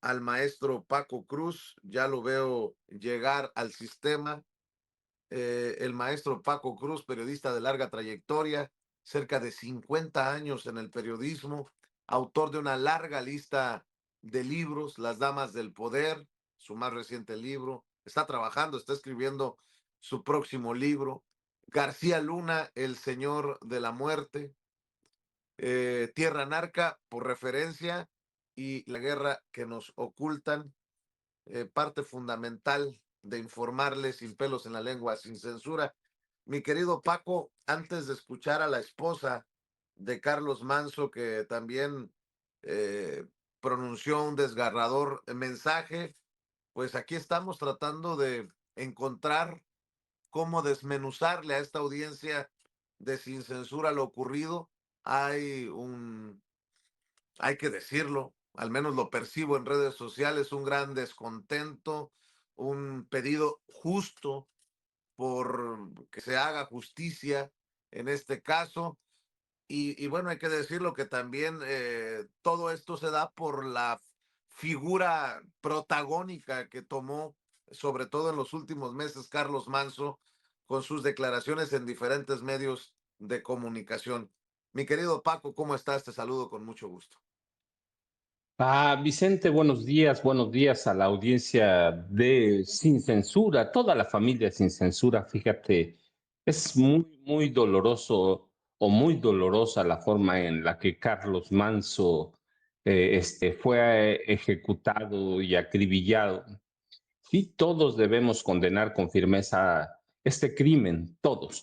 al maestro Paco Cruz, ya lo veo llegar al sistema. El maestro Paco Cruz, periodista de larga trayectoria, cerca de 50 años en el periodismo, autor de una larga lista de libros, Las Damas del Poder, su más reciente libro, está trabajando, está escribiendo su próximo libro. García Luna, El Señor de la Muerte, Tierra Narca, por referencia, y La Guerra que nos ocultan, parte fundamental de informarles sin pelos en la lengua, sin censura. Mi querido Paco, antes de escuchar a la esposa de Carlos Manso, que también eh, pronunció un desgarrador mensaje, pues aquí estamos tratando de encontrar cómo desmenuzarle a esta audiencia de Sin Censura lo ocurrido. Hay que decirlo, al menos lo percibo en redes sociales, un gran descontento, un pedido justo por que se haga justicia en este caso. Y bueno, hay que decirlo que también todo esto se da por la figura protagónica que tomó, sobre todo en los últimos meses, Carlos Manso, con sus declaraciones en diferentes medios de comunicación. Mi querido Paco, ¿cómo estás? Te saludo con mucho gusto. Vicente, buenos días a la audiencia de Sin Censura, toda la familia Sin Censura. Fíjate, es muy doloroso o muy dolorosa la forma en la que Carlos Manso fue ejecutado y acribillado. Sí, todos debemos condenar con firmeza este crimen, todos.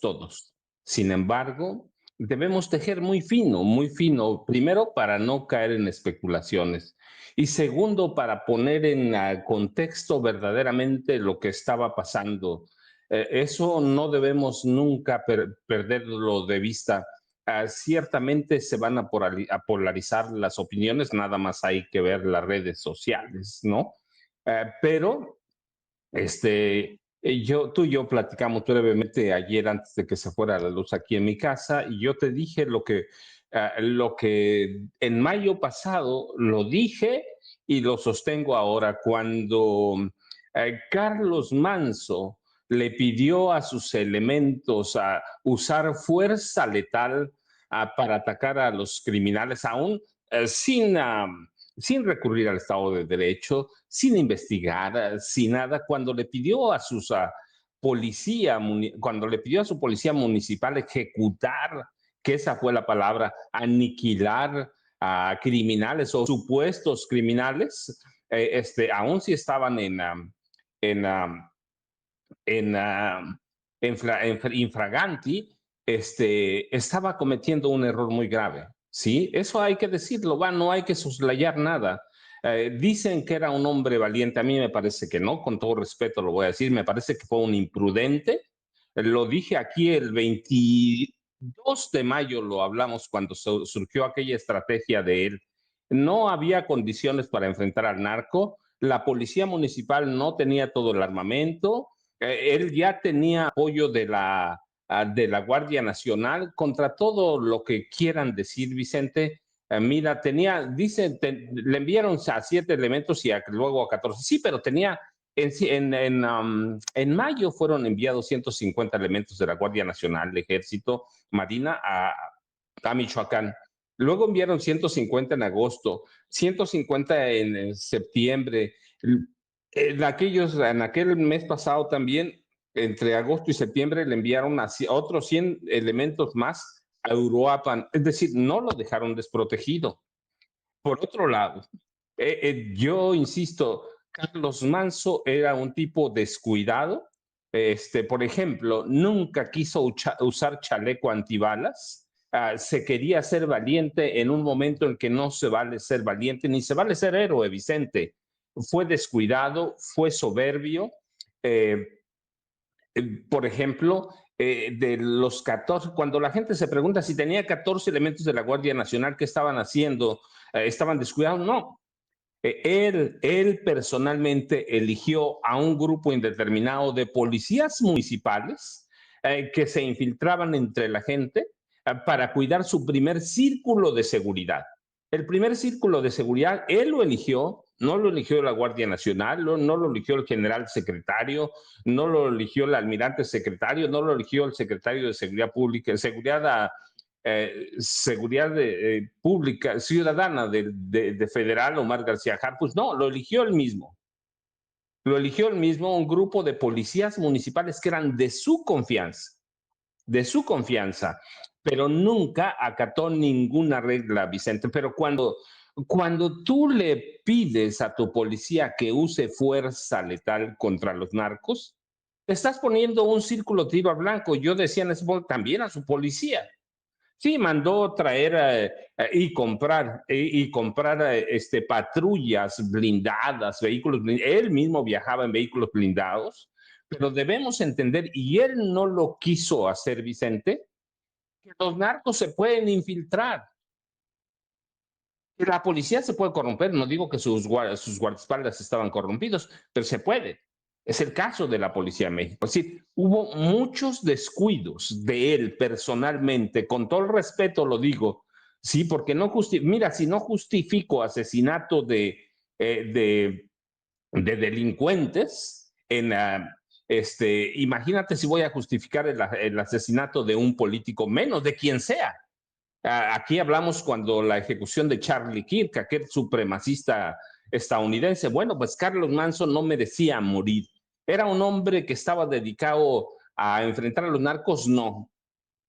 Sin embargo, debemos tejer muy fino, primero para no caer en especulaciones y segundo para poner en contexto verdaderamente lo que estaba pasando. Eso no debemos nunca perderlo de vista. Ciertamente se van a polarizar las opiniones, nada más hay que ver las redes sociales, ¿no? Pero tú y yo platicamos brevemente ayer antes de que se fuera la luz aquí en mi casa y yo te dije lo que en mayo pasado lo dije y lo sostengo ahora cuando Carlos Manso le pidió a sus elementos a usar fuerza letal para atacar a los criminales, aún sin recurrir al Estado de Derecho, sin investigar, sin nada, cuando le pidió a cuando le pidió a su policía municipal ejecutar, que esa fue la palabra, aniquilar a criminales o supuestos criminales, aún si estaban en, um, en, um, infraganti, estaba cometiendo un error muy grave. Sí, eso hay que decirlo, no hay que soslayar nada. Dicen que era un hombre valiente, a mí me parece que no, con todo respeto lo voy a decir, me parece que fue un imprudente. Lo dije aquí el 22 de mayo, lo hablamos cuando surgió aquella estrategia de él. No había condiciones para enfrentar al narco, la policía municipal no tenía todo el armamento, él ya tenía apoyo de la Guardia Nacional contra todo lo que quieran decir, Vicente. Mira, le enviaron a 7 elementos y luego a 14. Sí, pero tenía, en mayo fueron enviados 150 elementos de la Guardia Nacional, Ejército, Marina a Michoacán. Luego enviaron 150 en agosto, 150 en septiembre. En aquel mes pasado también, entre agosto y septiembre, le enviaron otros 100 elementos más a Uruapan. Es decir, no lo dejaron desprotegido. Por otro lado, yo insisto, Carlos Manso era un tipo descuidado. Por ejemplo, nunca quiso usar chaleco antibalas. Se quería ser valiente en un momento en que no se vale ser valiente ni se vale ser héroe, Vicente. Fue descuidado, fue soberbio. Eh, por ejemplo, de los 14, cuando la gente se pregunta si tenía 14 elementos de la Guardia Nacional, ¿qué estaban haciendo? ¿Estaban descuidados? No. Él personalmente eligió a un grupo indeterminado de policías municipales que se infiltraban entre la gente para cuidar su primer círculo de seguridad. El primer círculo de seguridad, él lo eligió, No lo eligió la Guardia Nacional, no lo eligió el general secretario, no lo eligió el almirante secretario, no lo eligió el secretario de Seguridad Pública, Seguridad Pública Ciudadana de Federal, Omar García Harfuch. No, lo eligió él mismo. Lo eligió él mismo, un grupo de policías municipales que eran de su confianza, pero nunca acató ninguna regla, Vicente. Pero cuando tú le pides a tu policía que use fuerza letal contra los narcos, estás poniendo un círculo tiro al blanco. Yo decía en ese momento también a su policía. Sí, mandó traer y comprar patrullas blindadas, vehículos blindados. Él mismo viajaba en vehículos blindados, pero debemos entender, y él no lo quiso hacer, Vicente, que los narcos se pueden infiltrar. La policía se puede corromper, no digo que sus guardaespaldas estaban corrompidos, pero se puede. Es el caso de la Policía de México. Es decir, hubo muchos descuidos de él personalmente, con todo el respeto lo digo, sí, porque mira, si no justifico asesinato de delincuentes imagínate si voy a justificar el asesinato de un político, menos de quien sea. Aquí hablamos cuando la ejecución de Charlie Kirk, aquel supremacista estadounidense. Bueno, pues Carlos Manson no merecía morir. ¿Era un hombre que estaba dedicado a enfrentar a los narcos? No.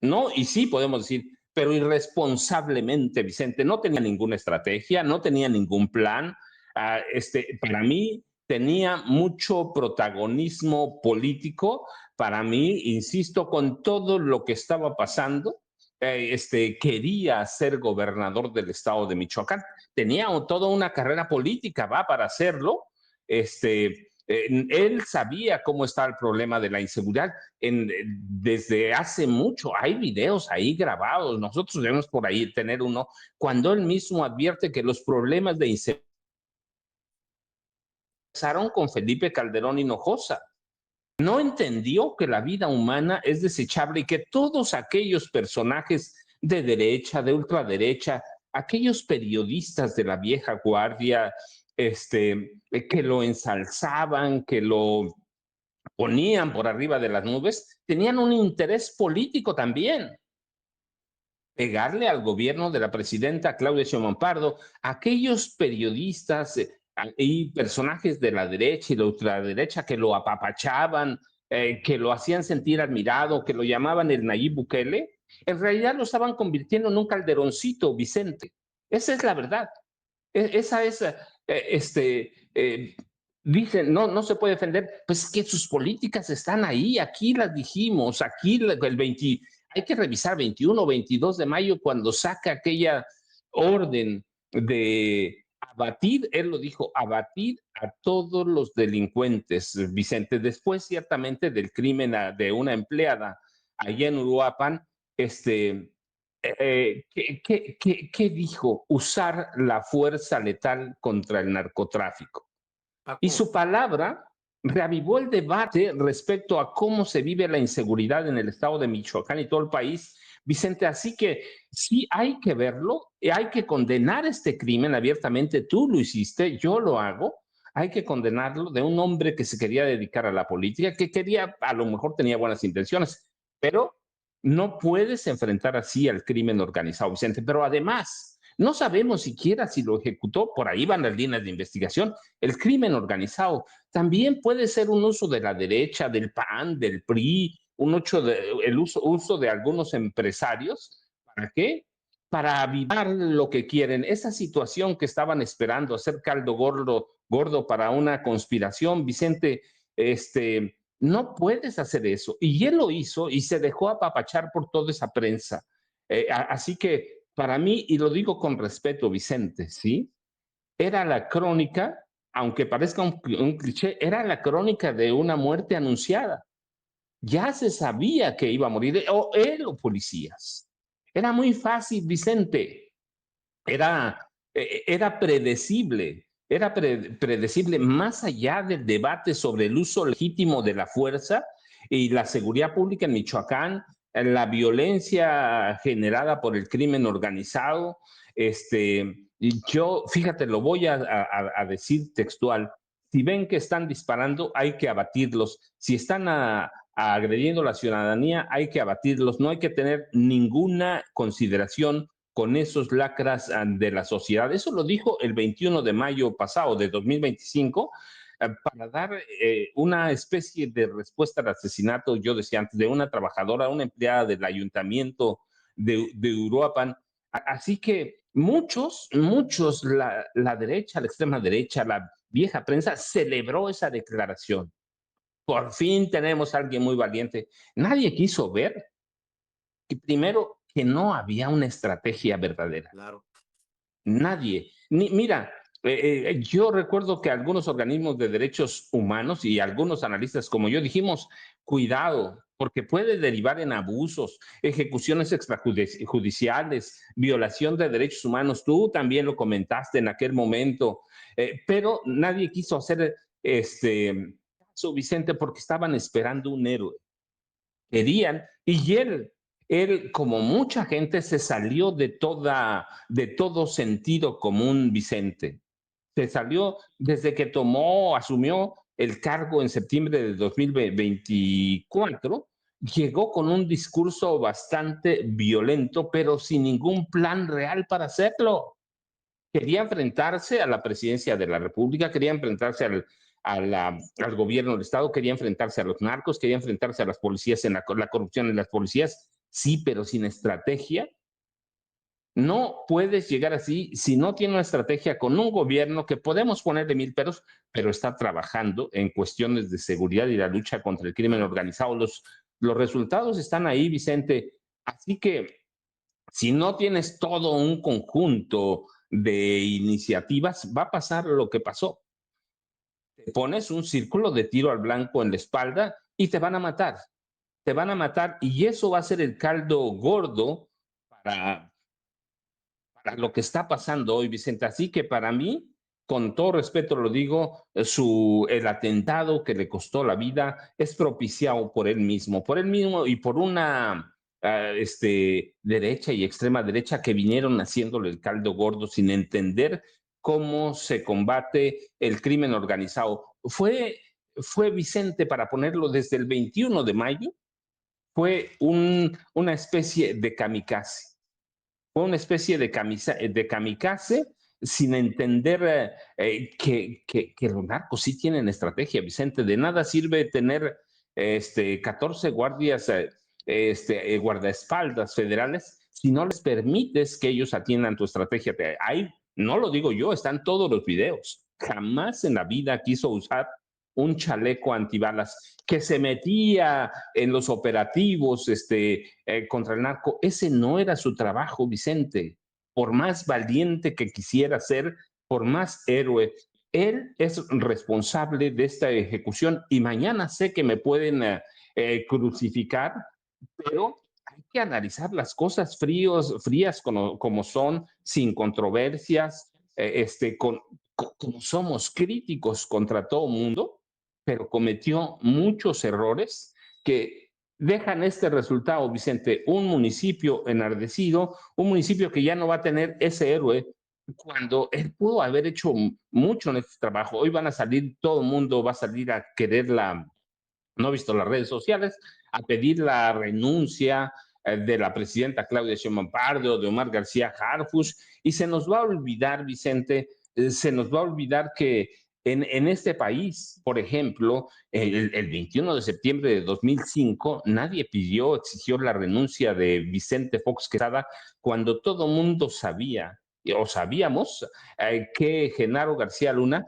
No, y sí podemos decir, pero irresponsablemente, Vicente, no tenía ninguna estrategia, no tenía ningún plan. Para mí tenía mucho protagonismo político. Para mí, insisto, con todo lo que estaba pasando, quería ser gobernador del estado de Michoacán. Tenía toda una carrera política, para hacerlo. Él sabía cómo está el problema de la inseguridad desde hace mucho. Hay videos ahí grabados, nosotros debemos por ahí tener uno, cuando él mismo advierte que los problemas de inseguridad empezaron con Felipe Calderón Hinojosa. No entendió que la vida humana es desechable y que todos aquellos personajes de derecha, de ultraderecha, aquellos periodistas de la vieja guardia, que lo ensalzaban, que lo ponían por arriba de las nubes, tenían un interés político también. Pegarle al gobierno de la presidenta Claudia Sheinbaum Pardo, aquellos periodistas y personajes de la derecha y la ultraderecha que lo apapachaban, que lo hacían sentir admirado, que lo llamaban el Nayib Bukele, en realidad lo estaban convirtiendo en un calderoncito, Vicente. Esa es la verdad. Esa es, dicen, no se puede defender, pues que sus políticas están ahí, aquí las dijimos, aquí el 20, hay que revisar 21 o 22 de mayo cuando saca aquella orden de abatir, él lo dijo, abatir a todos los delincuentes, Vicente, después ciertamente del crimen de una empleada allá en Uruapan, ¿qué dijo? Usar la fuerza letal contra el narcotráfico. Y su palabra reavivó el debate respecto a cómo se vive la inseguridad en el estado de Michoacán y todo el país, Vicente. Así que sí hay que verlo, hay que condenar este crimen abiertamente. Tú lo hiciste, yo lo hago. Hay que condenarlo de un hombre que se quería dedicar a la política, que quería, a lo mejor tenía buenas intenciones, pero no puedes enfrentar así al crimen organizado, Vicente. Pero además, no sabemos siquiera si lo ejecutó, por ahí van las líneas de investigación. El crimen organizado también puede ser un uso de la derecha, del PAN, del PRI, el uso de algunos empresarios. ¿Para qué? Para avivar lo que quieren. Esa situación que estaban esperando, hacer caldo gordo para una conspiración, Vicente, no puedes hacer eso. Y él lo hizo y se dejó apapachar por toda esa prensa. Así que para mí, y lo digo con respeto, Vicente, ¿sí? Era la crónica, aunque parezca un cliché, era la crónica de una muerte anunciada. Ya se sabía que iba a morir, o él o policías. Era muy fácil, Vicente. Era predecible. Era predecible más allá del debate sobre el uso legítimo de la fuerza y la seguridad pública en Michoacán, la violencia generada por el crimen organizado, Y yo, fíjate, lo voy a decir textual. Si ven que están disparando, hay que abatirlos. Si están agrediendo a la ciudadanía, hay que abatirlos. No hay que tener ninguna consideración con esos lacras de la sociedad. Eso lo dijo el 21 de mayo pasado de 2025 para dar una especie de respuesta al asesinato, yo decía antes, de una trabajadora, una empleada del ayuntamiento de Uruapan. Así que muchos, la derecha, la extrema derecha, la vieja prensa celebró esa declaración. Por fin tenemos a alguien muy valiente. Nadie quiso ver que primero que no había una estrategia verdadera. Claro. Nadie. Mira, yo recuerdo que algunos organismos de derechos humanos y algunos analistas como yo dijimos, cuidado, porque puede derivar en abusos, ejecuciones extrajudiciales, violación de derechos humanos. Tú también lo comentaste en aquel momento, pero nadie quiso hacer caso, Vicente, porque estaban esperando un héroe. Querían, y él, como mucha gente, se salió de todo sentido común, Vicente. Se salió desde que asumió el cargo en septiembre de 2024, llegó con un discurso bastante violento, pero sin ningún plan real para hacerlo. Quería enfrentarse a la presidencia de la República, quería enfrentarse al gobierno del Estado, quería enfrentarse a los narcos, quería enfrentarse a las policías, la corrupción en las policías, sí, pero sin estrategia. No puedes llegar así si no tiene una estrategia con un gobierno que podemos ponerle mil peros, pero está trabajando en cuestiones de seguridad y la lucha contra el crimen organizado. Los resultados están ahí, Vicente. Así que si no tienes todo un conjunto de iniciativas, va a pasar lo que pasó. Te pones un círculo de tiro al blanco en la espalda y te van a matar. Te van a matar y eso va a ser el caldo gordo para, para lo que está pasando hoy, Vicente. Así que para mí, con todo respeto lo digo, el atentado que le costó la vida es propiciado por él mismo y por una derecha y extrema derecha que vinieron haciéndole el caldo gordo sin entender cómo se combate el crimen organizado. Fue Vicente, para ponerlo desde el 21 de mayo, fue una especie de kamikaze. Fue una especie de kamikaze sin entender que los narcos sí tienen estrategia, Vicente. De nada sirve tener 14 guardias, guardaespaldas federales si no les permites que ellos atiendan tu estrategia. Ahí, no lo digo yo, están todos los videos. Jamás en la vida quiso usar un antibalas que se metía en los operativos contra el narco. Ese no era su trabajo, Vicente. Por más valiente que quisiera ser, por más héroe, él es responsable de esta ejecución y mañana sé que me pueden crucificar, pero hay que analizar las cosas frías como son, sin controversias, como somos críticos contra todo mundo, pero cometió muchos errores que dejan este resultado, Vicente, un municipio enardecido, un municipio que ya no va a tener ese héroe cuando él pudo haber hecho mucho en este trabajo. Hoy van a salir, todo el mundo va a salir a quererla, no he visto las redes sociales, a pedir la renuncia de la presidenta Claudia Sheinbaum Pardo, de Omar García Harfuch, y se nos va a olvidar, Vicente, se nos va a olvidar que en este país, por ejemplo, el 21 de septiembre de 2005, nadie exigió la renuncia de Vicente Fox Quesada cuando todo mundo sabía, o sabíamos, que Genaro García Luna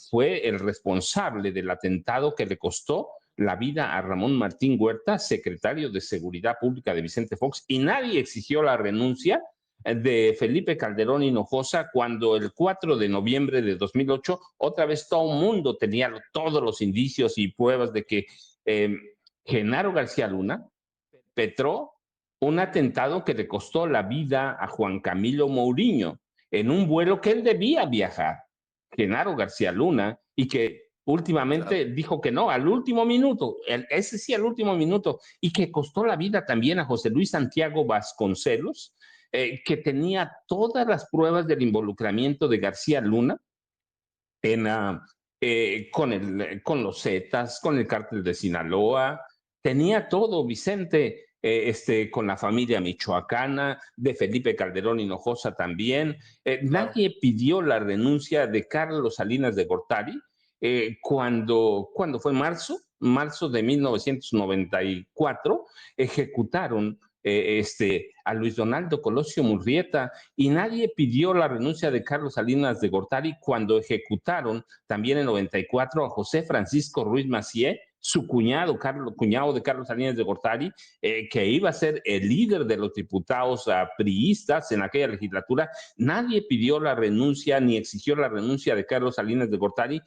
fue el responsable del atentado que le costó la vida a Ramón Martín Huerta, secretario de Seguridad Pública de Vicente Fox, y nadie exigió la renuncia de Felipe Calderón Hinojosa cuando el 4 de noviembre de 2008 otra vez todo el mundo tenía todos los indicios y pruebas de que Genaro García Luna perpetró un atentado que le costó la vida a Juan Camilo Mourinho en un vuelo que él debía viajar, Genaro García Luna, y que últimamente dijo que no, al último minuto, ese sí al último minuto, y que costó la vida también a José Luis Santiago Vasconcelos, que tenía todas las pruebas del involucramiento de García Luna en, con los Zetas, con el cártel de Sinaloa, tenía todo, Vicente, con la familia michoacana, de Felipe Calderón Hinojosa también. Claro, Nadie pidió la renuncia de Carlos Salinas de Gortari cuando fue marzo de 1994, ejecutaron a Luis Donaldo Colosio Murrieta y nadie pidió la renuncia de Carlos Salinas de Gortari cuando ejecutaron también en 94 a José Francisco Ruiz Macié, su cuñado de Carlos Salinas de Gortari, que iba a ser el líder de los diputados priistas en aquella legislatura. Nadie pidió la renuncia ni exigió la renuncia de Carlos Salinas de Gortari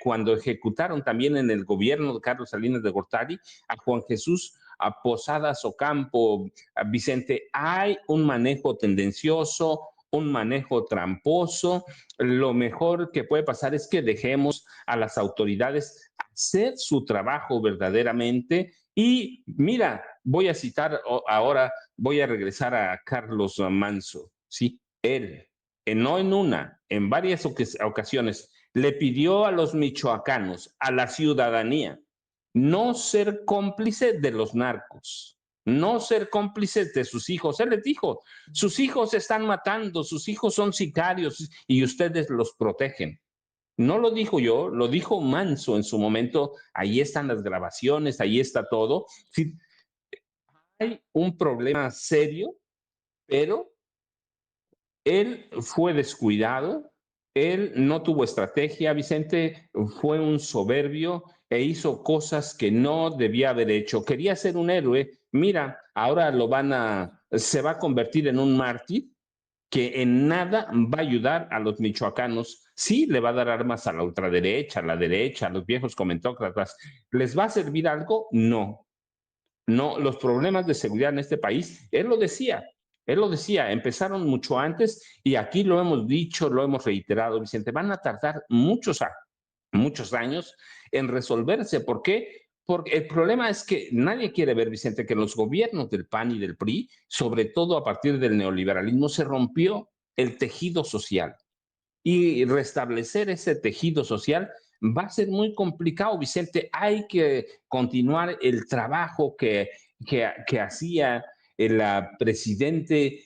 cuando ejecutaron también en el gobierno de Carlos Salinas de Gortari a Juan Jesús a Posadas Ocampo. Vicente, hay un manejo tendencioso, un manejo tramposo. Lo mejor que puede pasar es que dejemos a las autoridades hacer su trabajo verdaderamente. Y mira, voy a citar ahora, voy a regresar a Carlos Manso, ¿sí? Él, no en una, en varias ocasiones, le pidió a los michoacanos, a la ciudadanía, no ser cómplice de los narcos, no ser cómplices de sus hijos. Él les dijo, sus hijos se están matando, sus hijos son sicarios y ustedes los protegen. No lo dijo yo, lo dijo Manso en su momento. Ahí están las grabaciones, ahí está todo. Sí, hay un problema serio, pero él fue descuidado, él no tuvo estrategia, Vicente fue un soberbio e hizo cosas que no debía haber hecho. Quería ser un héroe, mira, ahora se va a convertir en un mártir que en nada va a ayudar a los michoacanos. Sí, le va a dar armas a la ultraderecha, a la derecha, a los viejos comentócratas. ¿Les va a servir algo? No. No, los problemas de seguridad en este país, él lo decía, empezaron mucho antes y aquí lo hemos dicho, lo hemos reiterado, Vicente, van a tardar muchos años en resolverse. ¿Por qué? Porque el problema es que nadie quiere ver, Vicente, que los gobiernos del PAN y del PRI, sobre todo a partir del neoliberalismo, se rompió el tejido social y restablecer ese tejido social va a ser muy complicado, Vicente. Hay que continuar el trabajo que hacía el presidente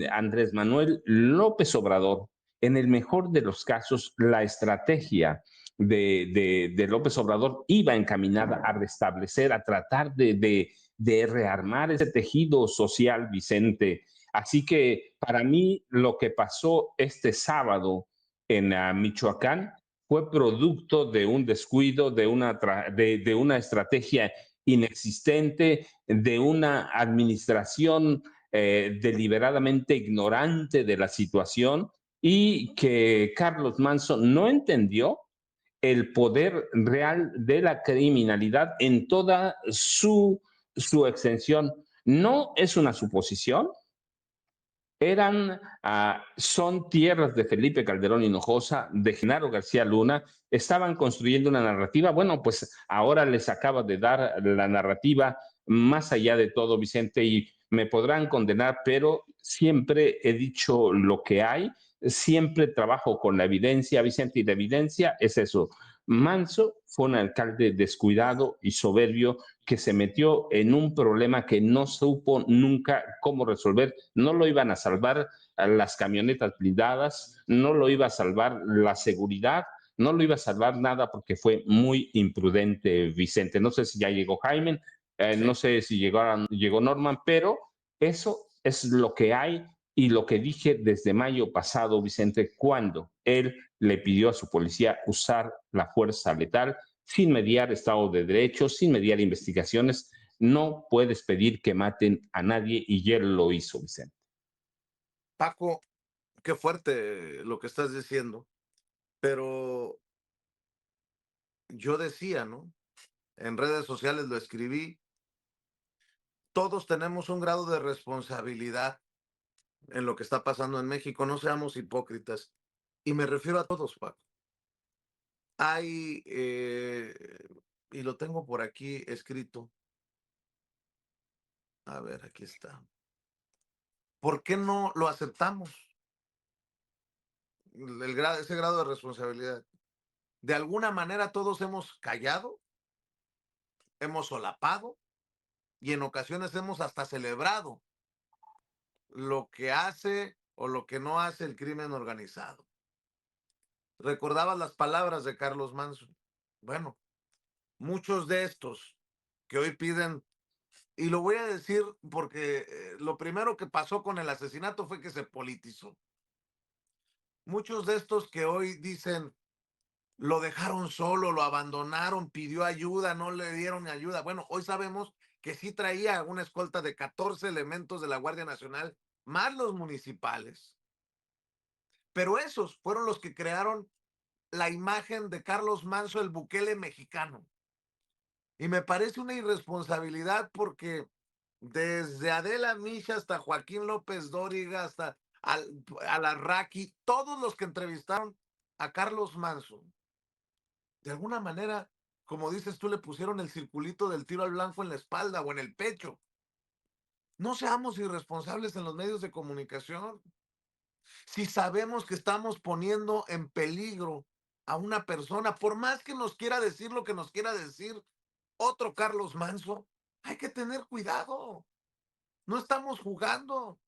Andrés Manuel López Obrador. En el mejor de los casos, la estrategia de López Obrador iba encaminada a restablecer, a tratar de rearmar ese tejido social, Vicente. Así que para mí lo que pasó este sábado en Michoacán fue producto de un descuido, de una estrategia inexistente, de una administración deliberadamente ignorante de la situación y que Carlos Manso no entendió el poder real de la criminalidad en toda su extensión. No es una suposición, son tierras de Felipe Calderón Hinojosa, de Genaro García Luna, estaban construyendo una narrativa. Bueno, pues ahora les acaba de dar la narrativa más allá de todo, Vicente, y me podrán condenar, pero siempre he dicho lo que hay, siempre trabajo con la evidencia, Vicente, y la evidencia es eso. Manso fue un alcalde descuidado y soberbio que se metió en un problema que no supo nunca cómo resolver. No lo iban a salvar las camionetas blindadas, no lo iba a salvar la seguridad, no lo iba a salvar nada porque fue muy imprudente, Vicente. No sé si ya llegó Jaime, no sí. sé si llegó Norman, pero eso es lo que hay y lo que dije desde mayo pasado, Vicente, cuando él le pidió a su policía usar la fuerza letal sin mediar Estado de Derecho, sin mediar investigaciones. No puedes pedir que maten a nadie y él lo hizo, Vicente. Paco, qué fuerte lo que estás diciendo, pero yo decía, ¿no? En redes sociales lo escribí, todos tenemos un grado de responsabilidad en lo que está pasando en México, no seamos hipócritas. Y me refiero a todos, Paco. Hay, y lo tengo por aquí escrito, a ver, aquí está. ¿Por qué no lo aceptamos? Ese grado de responsabilidad. De alguna manera todos hemos callado, hemos solapado y en ocasiones hemos hasta celebrado lo que hace o lo que no hace el crimen organizado. Recordabas las palabras de Carlos Manso. Bueno, muchos de estos que hoy piden, y lo voy a decir porque lo primero que pasó con el asesinato fue que se politizó. Muchos de estos que hoy dicen, lo dejaron solo, lo abandonaron, pidió ayuda, no le dieron ayuda. Bueno, hoy sabemos que sí traía una escolta de 14 elementos de la Guardia Nacional, más los municipales. Pero esos fueron los que crearon la imagen de Carlos Manso, el Bukele mexicano. Y me parece una irresponsabilidad porque desde Adela Micha hasta Joaquín López Dóriga, hasta Alarraqui, todos los que entrevistaron a Carlos Manso, de alguna manera, como dices tú, le pusieron el circulito del tiro al blanco en la espalda o en el pecho. No seamos irresponsables en los medios de comunicación. Si sabemos que estamos poniendo en peligro a una persona, por más que nos quiera decir lo que nos quiera decir otro Carlos Manso, hay que tener cuidado. No estamos jugando.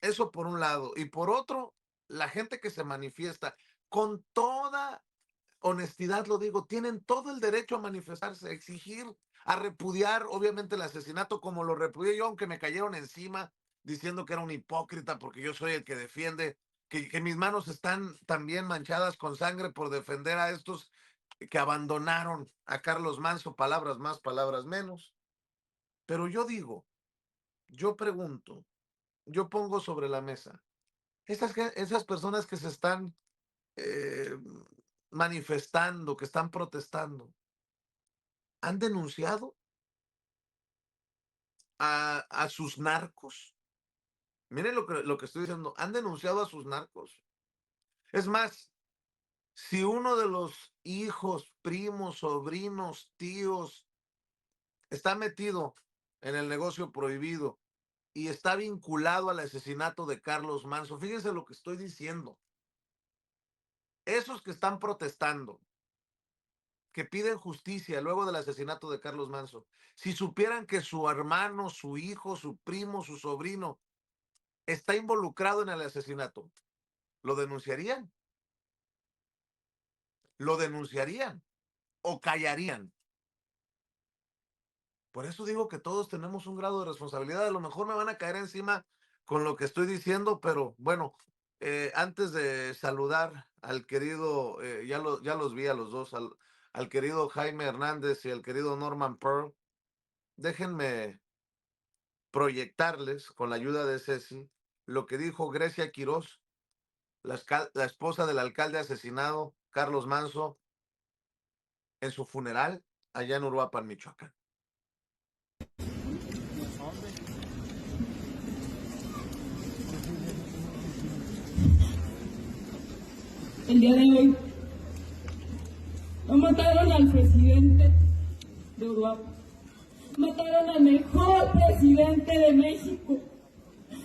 Eso por un lado. Y por otro, la gente que se manifiesta con toda honestidad, lo digo, tienen todo el derecho a manifestarse, a exigir, a repudiar, obviamente, el asesinato, como lo repudié yo, aunque me cayeron encima diciendo que era un hipócrita porque yo soy el que defiende, que mis manos están también manchadas con sangre por defender a estos que abandonaron a Carlos Manso, palabras más, palabras menos. Pero yo digo, yo pregunto, yo pongo sobre la mesa, esas personas que se están eh, manifestando, que están protestando, ¿han denunciado a sus narcos? Miren lo que estoy diciendo, ¿han denunciado a sus narcos? Es más, si uno de los hijos, primos, sobrinos, tíos está metido en el negocio prohibido y está vinculado al asesinato de Carlos Manso, fíjense lo que estoy diciendo. Esos que están protestando, que piden justicia luego del asesinato de Carlos Manso, si supieran que su hermano, su hijo, su primo, su sobrino está involucrado en el asesinato, ¿lo denunciarían? ¿Lo denunciarían o callarían? Por eso digo que todos tenemos un grado de responsabilidad. A lo mejor me van a caer encima con lo que estoy diciendo, pero bueno, antes de saludar al querido, ya los vi a los dos, al querido Jaime Hernández y al querido Norman Pearl, déjenme proyectarles con la ayuda de Ceci lo que dijo Grecia Quirós, la esposa del alcalde asesinado, Carlos Manso, en su funeral allá en Uruapan, Michoacán. El día de hoy no mataron al presidente de Uruapan, mataron al mejor presidente de México,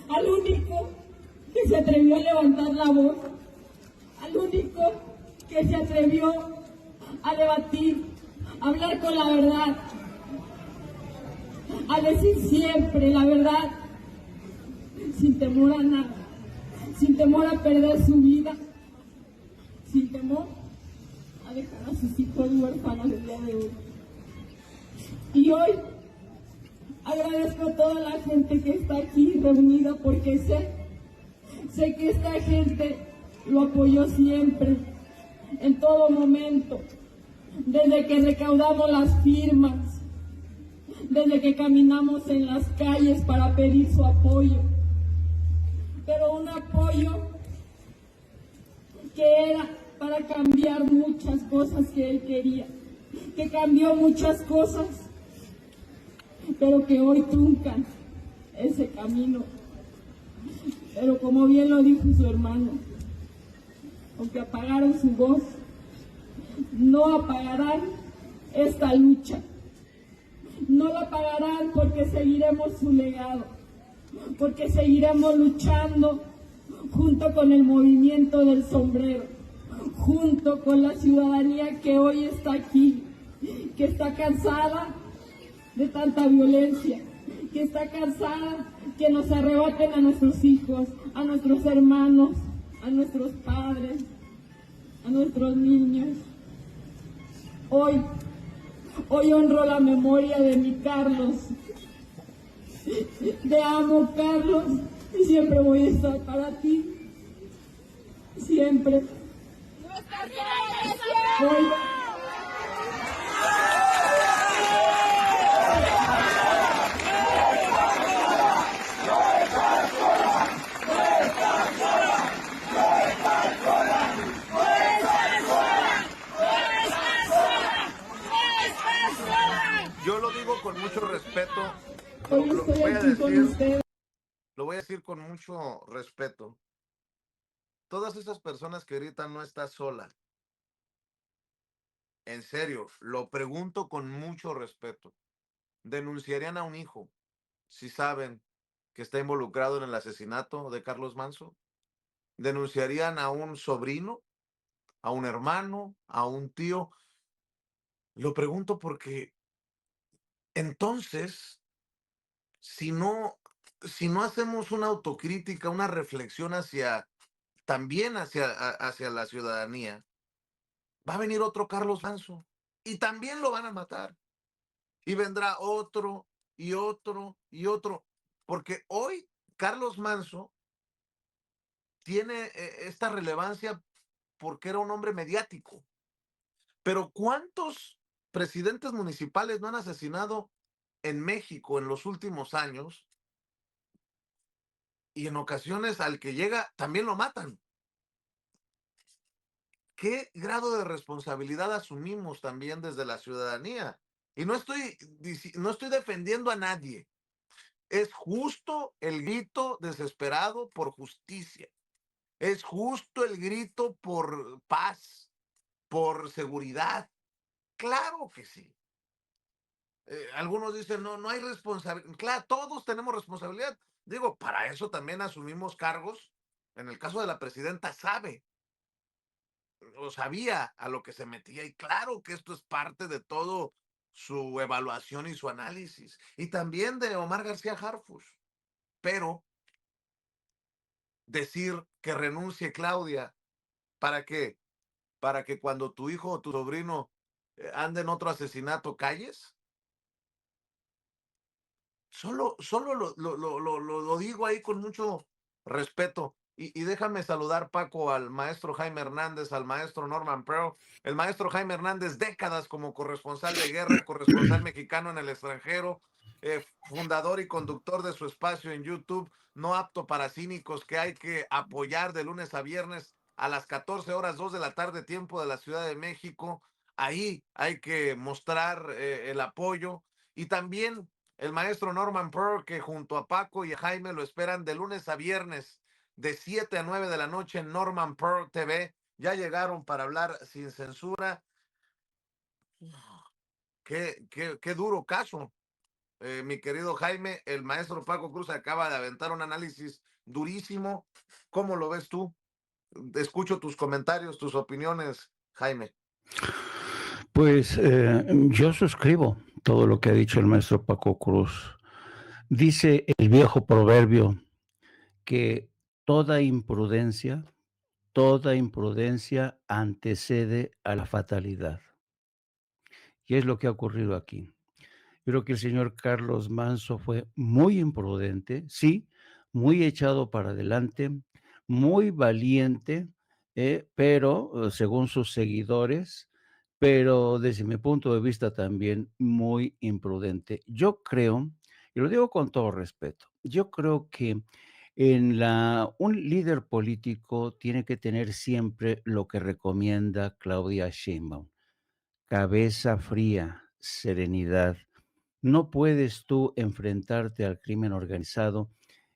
al único que se atrevió a levantar la voz, al único que se atrevió a debatir, a hablar con la verdad, a decir siempre la verdad, sin temor a nada, sin temor a perder su vida, sin temor a dejar a sus hijos huérfanos el día de hoy. Y hoy agradezco a toda la gente que está aquí reunida porque sé que esta gente lo apoyó siempre, en todo momento, desde que recaudamos las firmas, desde que caminamos en las calles para pedir su apoyo, pero un apoyo que era para cambiar muchas cosas que él quería, que cambió muchas cosas, pero que hoy truncan ese camino. Pero como bien lo dijo su hermano, aunque apagaron su voz, no apagarán esta lucha. no la pagarán porque seguiremos su legado, porque seguiremos luchando junto con el movimiento del sombrero, junto con la ciudadanía que hoy está aquí, que está cansada de tanta violencia, que está cansada que nos arrebaten a nuestros hijos, a nuestros hermanos, a nuestros padres, a nuestros niños. Hoy honro la memoria de mi Carlos. Te amo, Carlos, y siempre voy a estar para ti. Siempre. Hoy, Yo lo digo con mucho respeto. hoy estoy aquí con ustedes. Lo voy a decir con mucho respeto. Todas esas personas que ahorita no estás sola. En serio, lo pregunto con mucho respeto. ¿Denunciarían a un hijo si saben que está involucrado en el asesinato de Carlos Manso? ¿Denunciarían a un sobrino, a un hermano, a un tío? Lo pregunto porque entonces, si no, si no hacemos una autocrítica, una reflexión también hacia la ciudadanía, va a venir otro Carlos Manso y también lo van a matar. Y vendrá otro y otro y otro. Porque hoy Carlos Manso tiene esta relevancia porque era un hombre mediático. Pero ¿cuántos presidentes municipales no han asesinado en México en los últimos años? Y en ocasiones al que llega también lo matan. ¿Qué grado de responsabilidad asumimos también desde la ciudadanía? Y no estoy defendiendo a nadie. Es justo el grito desesperado por justicia. Es justo el grito por paz, por seguridad. Claro que sí. Algunos dicen, no hay responsabilidad. Claro, todos tenemos responsabilidad. Digo, para eso también asumimos cargos. En el caso de la presidenta, sabe o sabía a lo que se metía. Y claro que esto es parte de todo su evaluación y su análisis. Y también de Omar García Harfuch. Pero decir que renuncie Claudia, ¿para qué? Para que cuando tu hijo o tu sobrino ande en otro asesinato calles. Solo lo digo ahí con mucho respeto. Y déjame saludar, Paco, al maestro Jaime Hernández, al maestro Norman Pearl. El maestro Jaime Hernández, décadas como corresponsal de guerra, corresponsal mexicano en el extranjero, fundador y conductor de su espacio en YouTube, No Apto para Cínicos, que hay que apoyar de lunes a viernes a las 14 horas, 2 de la tarde, tiempo de la Ciudad de México. Ahí hay que mostrar el apoyo. Y también el maestro Norman Pearl, que junto a Paco y a Jaime lo esperan de lunes a viernes, de 7 a 9 de la noche en Norman Pearl TV. Ya llegaron para hablar sin censura. Qué duro caso. Mi querido Jaime, el maestro Paco Cruz acaba de aventar un análisis durísimo. ¿Cómo lo ves tú? Escucho tus comentarios, tus opiniones, Jaime. Pues yo suscribo todo lo que ha dicho el maestro Paco Cruz. Dice el viejo proverbio que toda imprudencia antecede a la fatalidad. Y es lo que ha ocurrido aquí. Creo que el señor Carlos Manso fue muy imprudente, sí, muy echado para adelante, muy valiente, pero según sus seguidores, pero desde mi punto de vista también muy imprudente. Yo creo, y lo digo con todo respeto, yo creo que un líder político tiene que tener siempre lo que recomienda Claudia Sheinbaum: cabeza fría, serenidad. No puedes tú enfrentarte al crimen organizado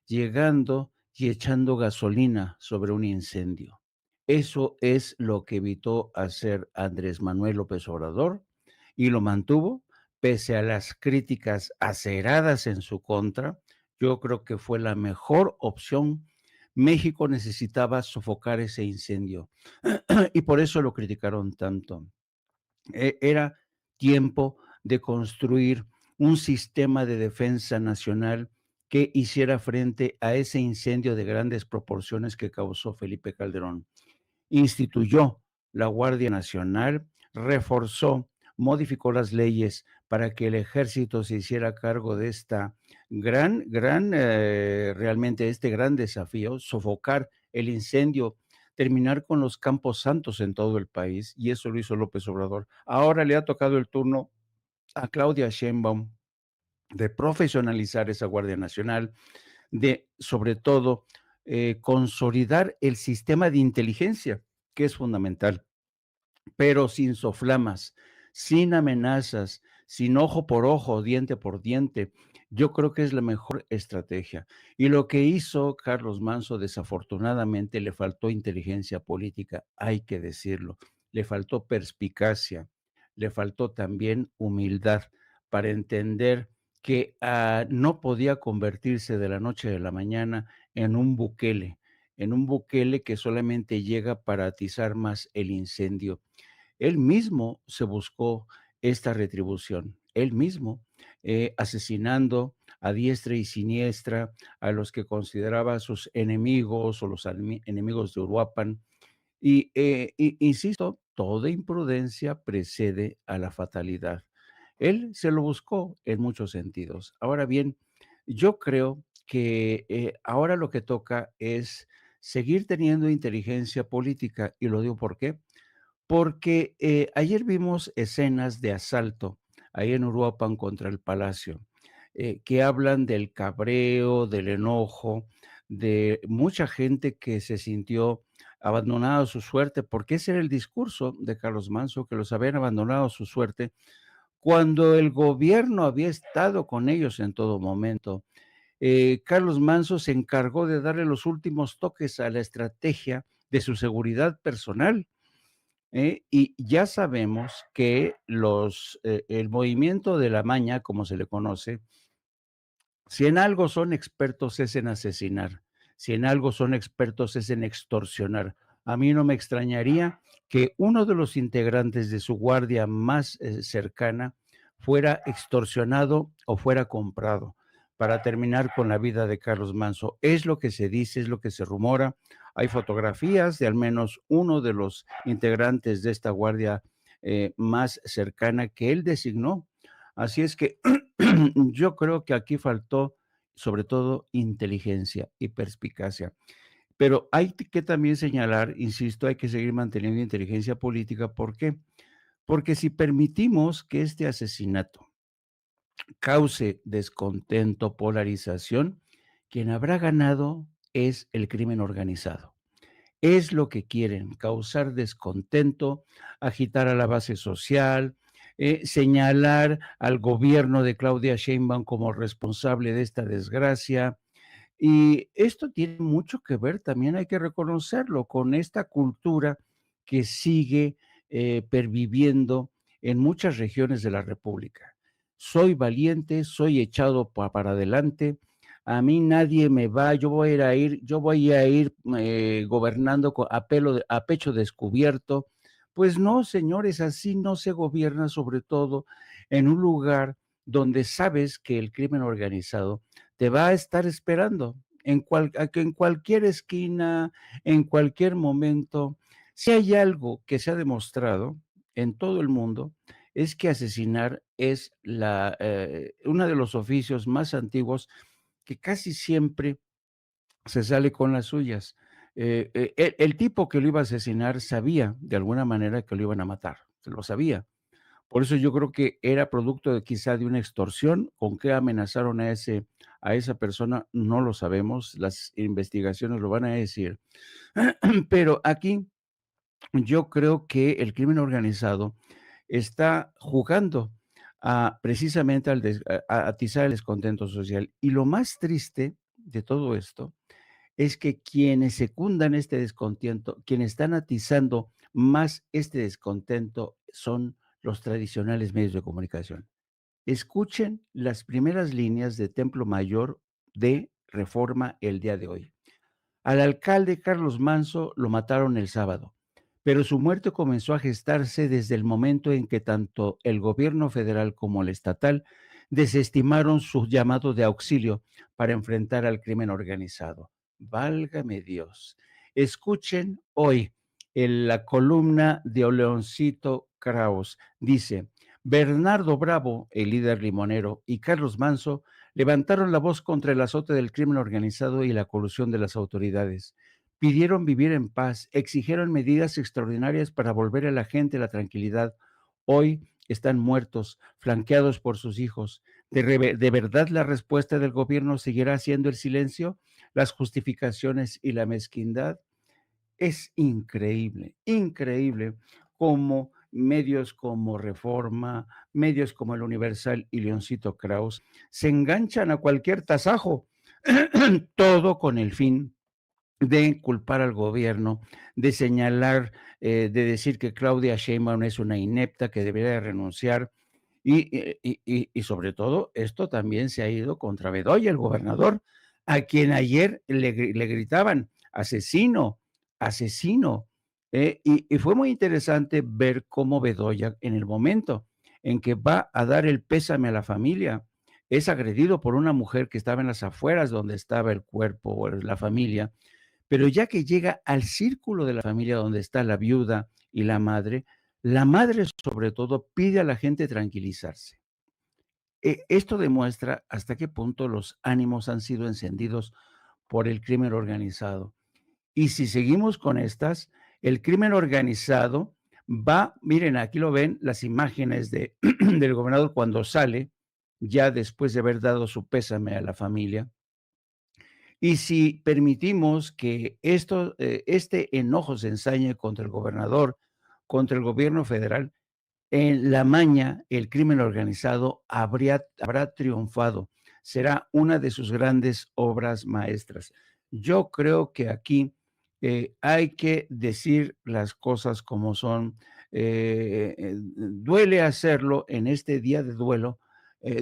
llegando y echando gasolina sobre un incendio. Eso es lo que evitó hacer Andrés Manuel López Obrador y lo mantuvo, pese a las críticas aceradas en su contra, yo creo que fue la mejor opción. México necesitaba sofocar ese incendio y por eso lo criticaron tanto. Era tiempo de construir un sistema de defensa nacional que hiciera frente a ese incendio de grandes proporciones que causó Felipe Calderón. Instituyó la Guardia Nacional, reforzó, modificó las leyes para que el ejército se hiciera cargo de esta realmente este gran desafío, sofocar el incendio, terminar con los campos santos en todo el país, y eso lo hizo López Obrador. Ahora le ha tocado el turno a Claudia Sheinbaum de profesionalizar esa Guardia Nacional, de sobre todo consolidar el sistema de inteligencia, que es fundamental, pero sin soflamas, sin amenazas, sin ojo por ojo, diente por diente. Yo creo que es la mejor estrategia. Y lo que hizo Carlos Manso, desafortunadamente, le faltó inteligencia política, hay que decirlo. Le faltó perspicacia, le faltó también humildad para entender que no podía convertirse de la noche a la mañana en un Bukele que solamente llega para atizar más el incendio. Él mismo se buscó esta retribución, él mismo, asesinando a diestra y siniestra a los que consideraba sus enemigos o los enemigos de Uruapan. Insisto, toda imprudencia precede a la fatalidad. Él se lo buscó en muchos sentidos. Ahora bien, yo creo que ahora lo que toca es seguir teniendo inteligencia política, y lo digo por qué. Porque ayer vimos escenas de asalto ahí en Uruapan contra el Palacio, que hablan del cabreo, del enojo, de mucha gente que se sintió abandonada a su suerte, porque ese era el discurso de Carlos Manso, que los habían abandonado a su suerte, cuando el gobierno había estado con ellos en todo momento. Carlos Manso se encargó de darle los últimos toques a la estrategia de su seguridad personal. Y ya sabemos que el movimiento de la maña, como se le conoce, si en algo son expertos es en asesinar, si en algo son expertos es en extorsionar. A mí no me extrañaría que uno de los integrantes de su guardia más cercana fuera extorsionado o fuera comprado para terminar con la vida de Carlos Manso. Es lo que se dice, es lo que se rumora. Hay fotografías de al menos uno de los integrantes de esta guardia más cercana que él designó. Así es que yo creo que aquí faltó sobre todo inteligencia y perspicacia. Pero hay que también señalar, insisto, hay que seguir manteniendo inteligencia política. ¿Por qué? Porque si permitimos que este asesinato cause descontento, polarización, quien habrá ganado es el crimen organizado. Es lo que quieren, causar descontento, agitar a la base social, señalar al gobierno de Claudia Sheinbaum como responsable de esta desgracia. Y esto tiene mucho que ver, también hay que reconocerlo, con esta cultura que sigue perviviendo en muchas regiones de la República. Soy valiente, soy echado para adelante, a mí nadie me va, yo voy a ir gobernando a pecho descubierto. Pues no, señores, así no se gobierna, sobre todo en un lugar donde sabes que el crimen organizado te va a estar esperando en cualquier esquina, en cualquier momento. Si hay algo que se ha demostrado en todo el mundo, es que asesinar es uno de los oficios más antiguos que casi siempre se sale con las suyas. El tipo que lo iba a asesinar sabía de alguna manera que lo iban a matar, se lo sabía. Por eso yo creo que era producto quizá de una extorsión. ¿Con qué amenazaron a esa persona? No lo sabemos, las investigaciones lo van a decir. Pero aquí yo creo que el crimen organizado está jugando precisamente a atizar el descontento social. Y lo más triste de todo esto es que quienes secundan este descontento, quienes están atizando más este descontento son los tradicionales medios de comunicación. Escuchen las primeras líneas de Templo Mayor de Reforma el día de hoy. Al alcalde Carlos Manso lo mataron el sábado, pero su muerte comenzó a gestarse desde el momento en que tanto el gobierno federal como el estatal desestimaron su llamado de auxilio para enfrentar al crimen organizado. Válgame Dios. Escuchen hoy en la columna de Leoncito Kraus. Dice, Bernardo Bravo, el líder limonero, y Carlos Manso levantaron la voz contra el azote del crimen organizado y la colusión de las autoridades. Pidieron vivir en paz, exigieron medidas extraordinarias para volver a la gente la tranquilidad. Hoy están muertos, flanqueados por sus hijos. ¿De verdad la respuesta del gobierno seguirá siendo el silencio, las justificaciones y la mezquindad? Es increíble, increíble cómo medios como Reforma, medios como El Universal y Leoncito Kraus se enganchan a cualquier tasajo, todo con el fin de culpar al gobierno, de señalar, de decir que Claudia Sheinbaum es una inepta que debería renunciar. Y sobre todo, esto también se ha ido contra Bedoya, el gobernador, a quien ayer le gritaban, asesino, asesino. Y fue muy interesante ver cómo Bedoya, en el momento en que va a dar el pésame a la familia, es agredido por una mujer que estaba en las afueras donde estaba el cuerpo o la familia, pero ya que llega al círculo de la familia donde está la viuda y la madre sobre todo pide a la gente tranquilizarse. Esto demuestra hasta qué punto los ánimos han sido encendidos por el crimen organizado. Y si seguimos con estas, el crimen organizado va, miren, aquí lo ven las imágenes del gobernador cuando sale, ya después de haber dado su pésame a la familia. Y si permitimos que este enojo se ensañe contra el gobernador, contra el gobierno federal, en la maña el crimen organizado habrá triunfado. Será una de sus grandes obras maestras. Yo creo que aquí hay que decir las cosas como son. Duele hacerlo en este día de duelo.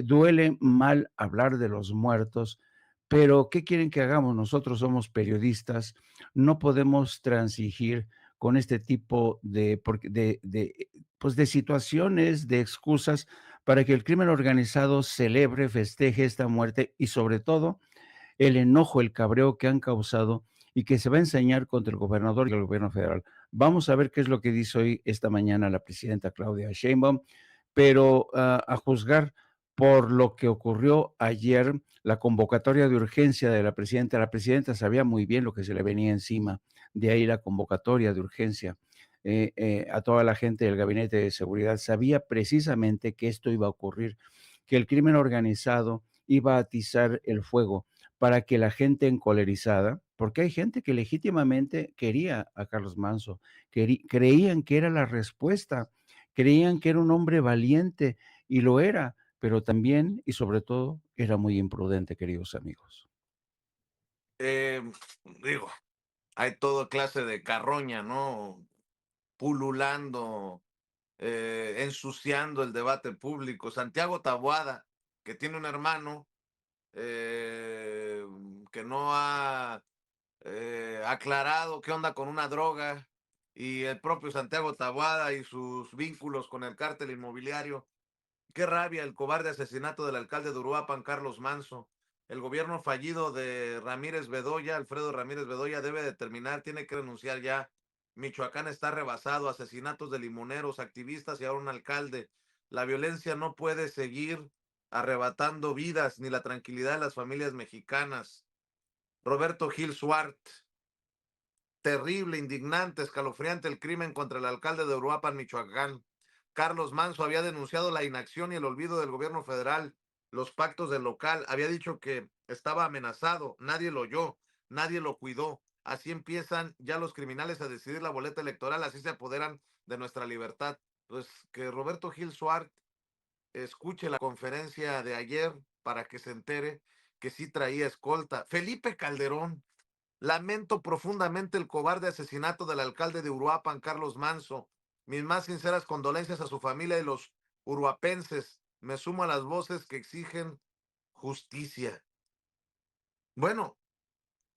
Duele mal hablar de los muertos, pero ¿qué quieren que hagamos? Nosotros somos periodistas, no podemos transigir con este tipo pues de situaciones, de excusas para que el crimen organizado celebre, festeje esta muerte y sobre todo el enojo, el cabreo que han causado y que se va a enseñar contra el gobernador y el gobierno federal. Vamos a ver qué es lo que dice hoy, esta mañana, la presidenta Claudia Sheinbaum, pero a juzgar por lo que ocurrió ayer, la convocatoria de urgencia de la presidenta sabía muy bien lo que se le venía encima, de ahí la convocatoria de urgencia. A toda la gente del gabinete de seguridad sabía precisamente que esto iba a ocurrir, que el crimen organizado iba a atizar el fuego para que la gente encolerizada, porque hay gente que legítimamente quería a Carlos Manso, creían que era la respuesta, creían que era un hombre valiente y lo era, pero también y sobre todo era muy imprudente, queridos amigos. Digo, hay toda clase de carroña, ¿no? Pululando, ensuciando el debate público. Santiago Taboada, que tiene un hermano que no ha aclarado qué onda con una droga, y el propio Santiago Taboada y sus vínculos con el cártel inmobiliario. Qué rabia el cobarde asesinato del alcalde de Uruapan, Carlos Manso. El gobierno fallido de Ramírez Bedoya, Alfredo Ramírez Bedoya, debe de terminar, tiene que renunciar ya. Michoacán está rebasado, asesinatos de limoneros, activistas y ahora un alcalde. La violencia no puede seguir arrebatando vidas ni la tranquilidad de las familias mexicanas. Roberto Gil Suart, terrible, indignante, escalofriante el crimen contra el alcalde de Uruapan, Michoacán. Carlos Manso había denunciado la inacción y el olvido del gobierno federal, los pactos del local, había dicho que estaba amenazado, nadie lo oyó, nadie lo cuidó. Así empiezan ya los criminales a decidir la boleta electoral, así se apoderan de nuestra libertad. Pues que Roberto Gil Suart escuche la conferencia de ayer para que se entere que sí traía escolta. Felipe Calderón, lamento profundamente el cobarde asesinato del alcalde de Uruapan, Carlos Manso. Mis más sinceras condolencias a su familia y los uruapenses. Me sumo a las voces que exigen justicia. Bueno,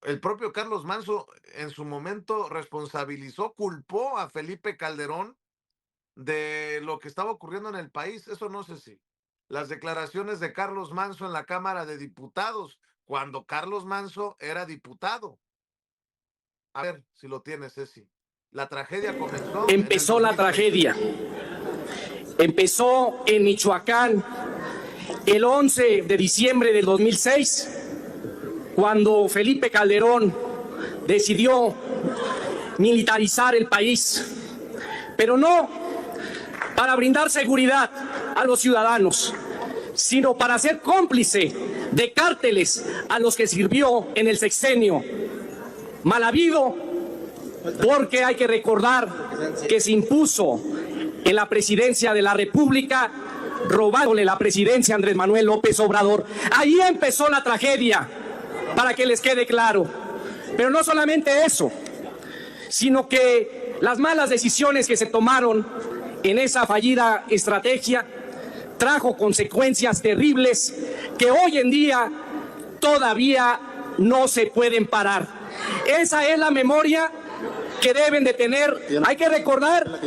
el propio Carlos Manso en su momento responsabilizó, culpó a Felipe Calderón de lo que estaba ocurriendo en el país. Eso no sé si. Las declaraciones de Carlos Manso en la Cámara de Diputados, cuando Carlos Manso era diputado. A ver si lo tienes, Ceci. La tragedia comenzó. Empezó la tragedia. Empezó en Michoacán el 11 de diciembre del 2006, cuando Felipe Calderón decidió militarizar el país, pero no para brindar seguridad a los ciudadanos, sino para ser cómplice de cárteles a los que sirvió en el sexenio. Mal habido, porque hay que recordar que se impuso en la presidencia de la República, robándole la presidencia a Andrés Manuel López Obrador. Ahí empezó la tragedia, para que les quede claro. Pero no solamente eso, sino que las malas decisiones que se tomaron en esa fallida estrategia trajo consecuencias terribles que hoy en día todavía no se pueden parar. Esa es la memoria que deben de tener. Hay que recordar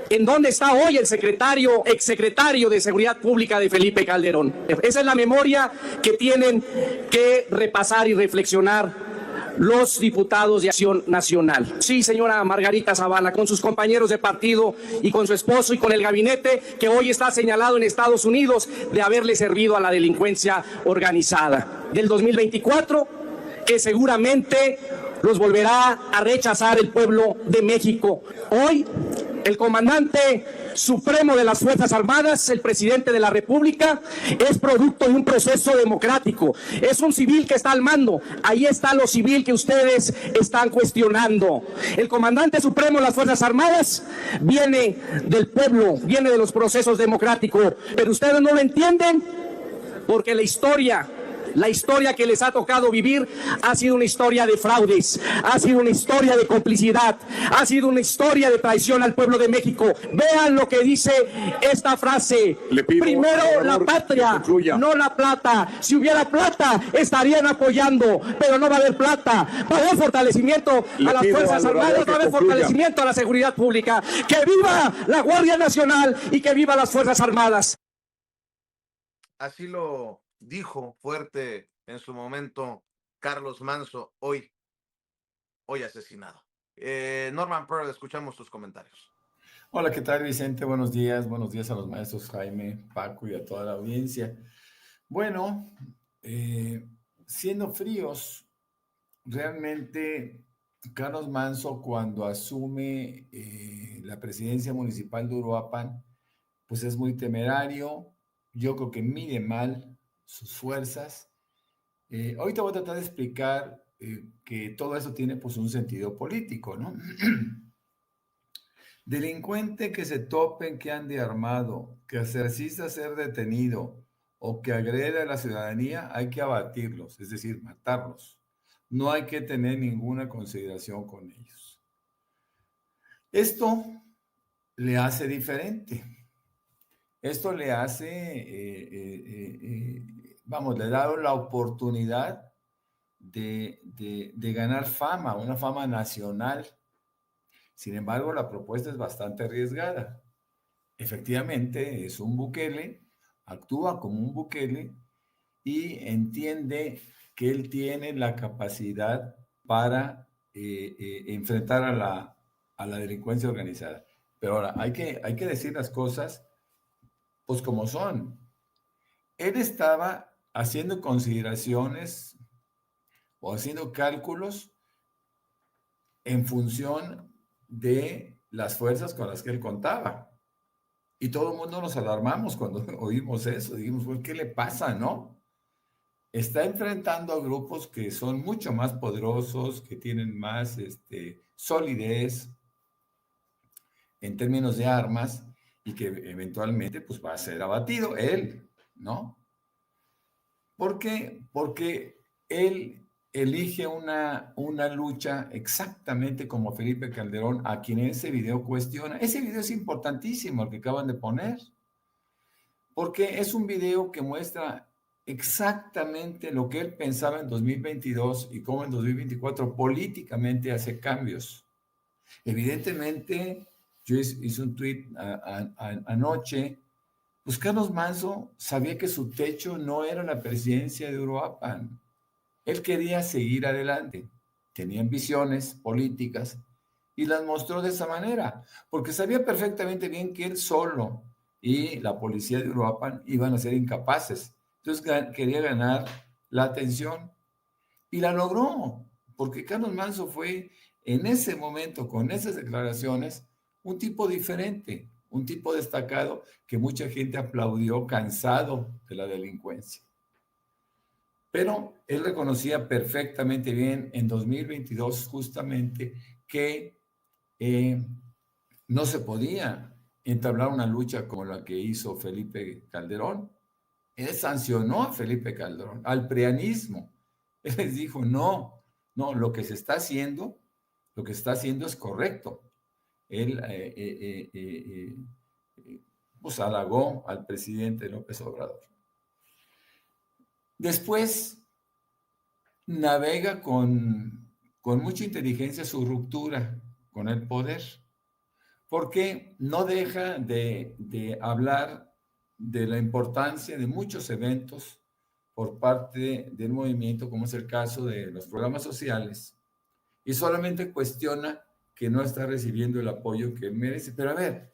en dónde está hoy el exsecretario de Seguridad Pública de Felipe Calderón. Esa es la memoria que tienen que repasar y reflexionar los diputados de Acción Nacional. Sí, señora Margarita Zavala, con sus compañeros de partido y con su esposo y con el gabinete que hoy está señalado en Estados Unidos de haberle servido a la delincuencia organizada. Del 2024, que seguramente los volverá a rechazar el pueblo de México. Hoy, el comandante supremo de las Fuerzas Armadas, el presidente de la República, es producto de un proceso democrático. Es un civil que está al mando. Ahí está lo civil que ustedes están cuestionando. El comandante supremo de las Fuerzas Armadas viene del pueblo, viene de los procesos democráticos. Pero ustedes no lo entienden porque la historia que les ha tocado vivir ha sido una historia de fraudes, ha sido una historia de complicidad, ha sido una historia de traición al pueblo de México. Vean lo que dice esta frase: primero la patria, no la plata. Si hubiera plata, estarían apoyando, pero no va a haber plata. Va a haber fortalecimiento a las Fuerzas Armadas, va a haber fortalecimiento a la seguridad pública. ¡Que viva la Guardia Nacional y que viva las Fuerzas Armadas! Así lo dijo fuerte en su momento Carlos Manso, hoy asesinado. Norman Pearl, escuchamos tus comentarios. Hola, ¿qué tal, Vicente? Buenos días a los maestros Jaime, Paco y a toda la audiencia. Bueno, siendo fríos, realmente Carlos Manso, cuando asume la presidencia municipal de Uruapan, pues es muy temerario. Yo creo que mide mal sus fuerzas. Ahorita voy a tratar de explicar que todo eso tiene pues un sentido político, ¿no? Delincuente que se topen, que ande armado, que se resista a ser detenido o que agrede a la ciudadanía, hay que abatirlos, es decir, matarlos. No hay que tener ninguna consideración con ellos. Esto le hace diferente. Esto le hace, le da la oportunidad de ganar fama, una fama nacional. Sin embargo, la propuesta es bastante arriesgada. Efectivamente, es un Bukele, actúa como un Bukele y entiende que él tiene la capacidad para enfrentar a la delincuencia organizada. Pero ahora, hay que decir las cosas pues como son. Él estaba haciendo consideraciones o haciendo cálculos en función de las fuerzas con las que él contaba. Y todo el mundo nos alarmamos cuando oímos eso. Dijimos, pues, ¿qué le pasa, no? Está enfrentando a grupos que son mucho más poderosos, que tienen más solidez en términos de armas, y que eventualmente pues va a ser abatido él, ¿no? ¿Por qué? Porque él elige una lucha exactamente como Felipe Calderón, a quien ese video cuestiona. Ese video es importantísimo, el que acaban de poner. porque es un video que muestra exactamente lo que él pensaba en 2022 y cómo en 2024 políticamente hace cambios. Evidentemente, yo hice un tuit anoche, pues Carlos Manso sabía que su techo no era la presidencia de Uruapan. Él quería seguir adelante, tenía ambiciones políticas y las mostró de esa manera, porque sabía perfectamente bien que él solo y la policía de Uruapan iban a ser incapaces. Entonces quería ganar la atención y la logró, porque Carlos Manso fue en ese momento, con esas declaraciones, un tipo diferente, un tipo destacado que mucha gente aplaudió cansado de la delincuencia. Pero él reconocía perfectamente bien en 2022 justamente que no se podía entablar una lucha como la que hizo Felipe Calderón. Él sancionó a Felipe Calderón, al prianismo. Él les dijo, no, no, lo que se está haciendo es correcto. Él pues halagó al presidente López Obrador. Después navega con mucha inteligencia su ruptura con el poder, porque no deja de hablar de la importancia de muchos eventos por parte del movimiento, como es el caso de los programas sociales, y solamente cuestiona que no está recibiendo el apoyo que merece. Pero a ver,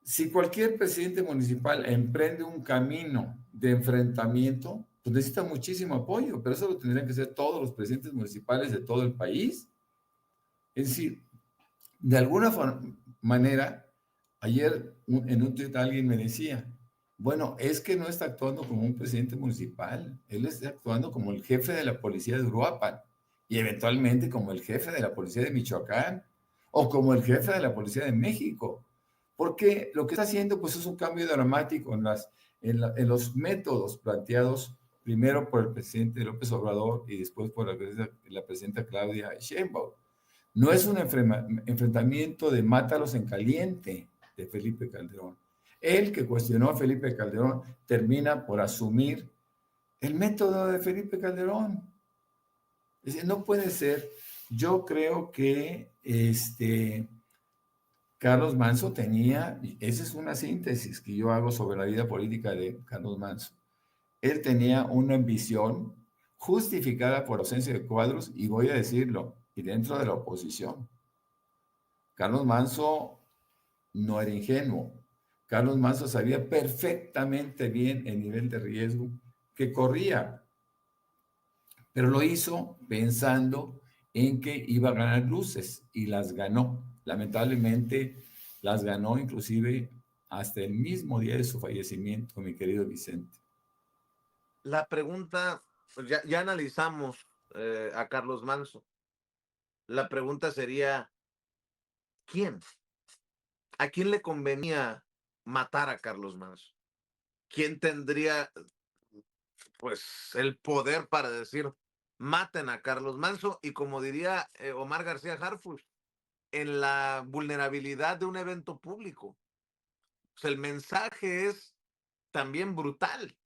si cualquier presidente municipal emprende un camino de enfrentamiento, pues necesita muchísimo apoyo, pero eso lo tendrían que hacer todos los presidentes municipales de todo el país. Es decir, de alguna manera, ayer en un tweet alguien me decía, bueno, es que no está actuando como un presidente municipal, él está actuando como el jefe de la policía de Uruapan y eventualmente como el jefe de la policía de Michoacán o como el jefe de la policía de México, porque lo que está haciendo pues es un cambio dramático en los métodos planteados primero por el presidente López Obrador y después por la presidenta Claudia Sheinbaum. No es un enfrentamiento de mátalos en caliente de Felipe Calderón. Él, que cuestionó a Felipe Calderón, termina por asumir el método de Felipe Calderón. Es decir, no puede ser. Yo creo que Carlos Manso tenía, y esa es una síntesis que yo hago sobre la vida política de Carlos Manso. Él tenía una ambición justificada por ausencia de cuadros, y voy a decirlo, y dentro de la oposición. Carlos Manso no era ingenuo. Carlos Manso sabía perfectamente bien el nivel de riesgo que corría, pero lo hizo pensando en que iba a ganar luces y las ganó. Lamentablemente las ganó inclusive hasta el mismo día de su fallecimiento, mi querido Vicente. La pregunta, pues ya analizamos a Carlos Manso. La pregunta sería, ¿quién? ¿A quién le convenía matar a Carlos Manso? ¿Quién tendría pues el poder para decir maten a Carlos Manso? Y como diría Omar García Harfuch, en la vulnerabilidad de un evento público. O sea, el mensaje es también brutal.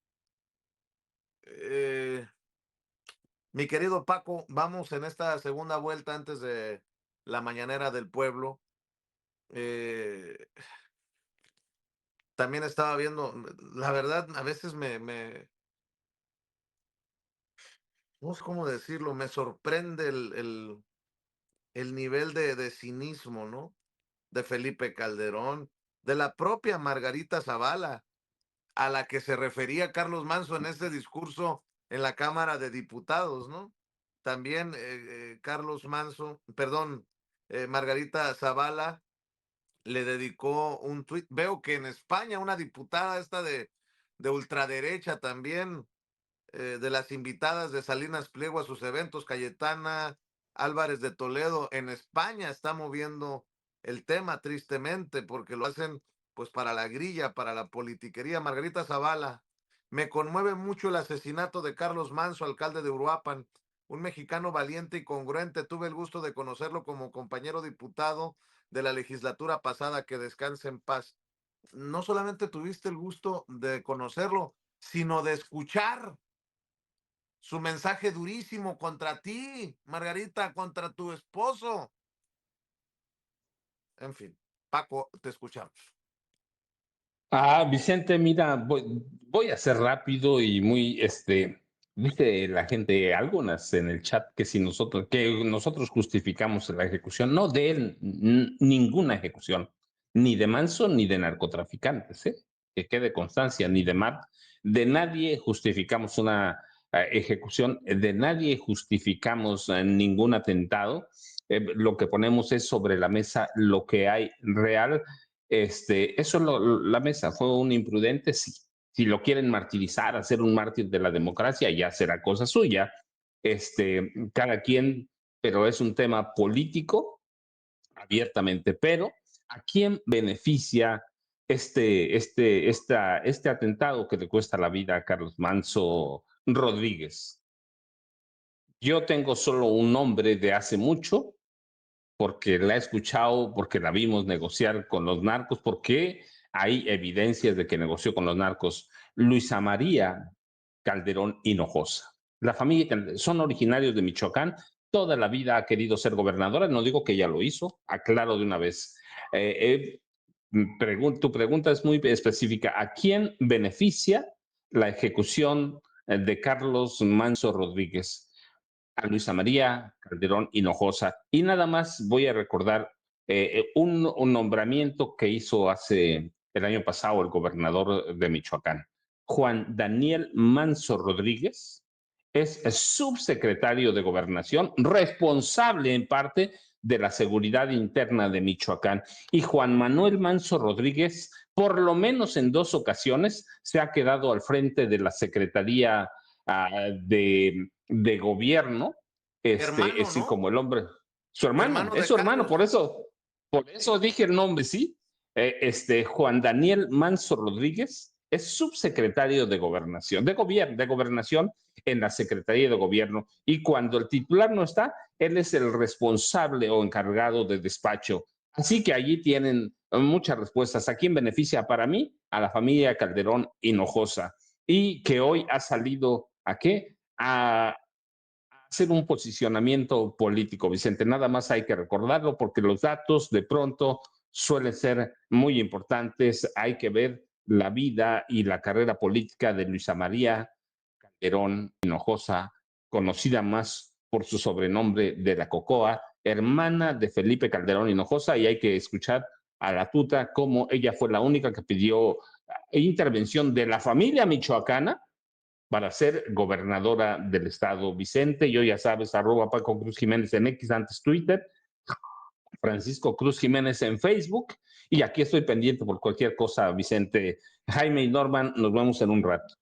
Mi querido Paco, vamos en esta segunda vuelta antes de la mañanera del pueblo. También estaba viendo, la verdad, a veces no sé cómo decirlo, me sorprende el nivel de cinismo, ¿no? De Felipe Calderón, de la propia Margarita Zavala, a la que se refería Carlos Manso en ese discurso en la Cámara de Diputados, ¿no? También Carlos Manso, perdón, Margarita Zavala le dedicó un tuit. Veo que en España una diputada esta de ultraderecha también, de las invitadas de Salinas Pliego a sus eventos, Cayetana Álvarez de Toledo, en España está moviendo el tema tristemente porque lo hacen pues para la grilla, para la politiquería. Margarita Zavala, me conmueve mucho el asesinato de Carlos Manso, alcalde de Uruapan, un mexicano valiente y congruente. Tuve el gusto de conocerlo como compañero diputado de la legislatura pasada, que descanse en paz. no solamente tuviste el gusto de conocerlo, sino de escuchar su mensaje durísimo contra ti, Margarita, contra tu esposo. En fin, Paco, te escuchamos. Vicente, mira, voy a ser rápido y muy, dice la gente, algunas en el chat, que nosotros justificamos la ejecución, no de él, ninguna ejecución, ni de Manso ni de narcotraficantes, ¿eh? Que quede constancia, ni de nadie justificamos una ejecución, de nadie justificamos ningún atentado. Lo que ponemos es sobre la mesa lo que hay real. Eso es la mesa, fue un imprudente, sí. Si lo quieren martirizar, hacer un mártir de la democracia, ya será cosa suya. Cada quien, pero es un tema político, abiertamente. Pero, ¿a quién beneficia este atentado que le cuesta la vida a Carlos Manso Rodríguez? Yo tengo solo un nombre de hace mucho, porque la he escuchado, porque la vimos negociar con los narcos, porque hay evidencias de que negoció con los narcos. Luisa María Calderón Hinojosa. La familia son originarios de Michoacán, toda la vida ha querido ser gobernadora, no digo que ella lo hizo, aclaro de una vez. Tu pregunta es muy específica. ¿A quién beneficia la ejecución de Carlos Manso Rodríguez? A Luisa María Calderón Hinojosa. Y nada más voy a recordar un nombramiento que hizo hace el año pasado el gobernador de Michoacán. Juan Daniel Manso Rodríguez es subsecretario de Gobernación, responsable en parte de la seguridad interna de Michoacán. Y Juan Manuel Manso Rodríguez, por lo menos en 2 ocasiones, se ha quedado al frente de la Secretaría de gobierno, Hermano, así ¿no? como el hombre, su hermano, Hermano es de su hermano, Carlos. por eso dije el nombre, sí. Juan Daniel Manso Rodríguez es subsecretario de gobernación, de gobernación en la Secretaría de Gobierno, y cuando el titular no está, él es el responsable o encargado de despacho. Así que allí tienen muchas respuestas. ¿A quién beneficia? Para mí, a la familia Calderón Hinojosa, y que hoy ha salido ¿a qué? A hacer un posicionamiento político, Vicente. Nada más hay que recordarlo porque los datos de pronto suelen ser muy importantes. Hay que ver la vida y la carrera política de Luisa María Calderón Hinojosa, conocida más por su sobrenombre de la Cocoa, hermana de Felipe Calderón Hinojosa, y hay que escuchar a la tuta cómo ella fue la única que pidió intervención de la familia michoacana para ser gobernadora del estado. Vicente, yo ya sabes, @Paco Cruz Jiménez en X, antes Twitter, Francisco Cruz Jiménez en Facebook, y aquí estoy pendiente por cualquier cosa, Vicente. Jaime y Norman, nos vemos en un rato.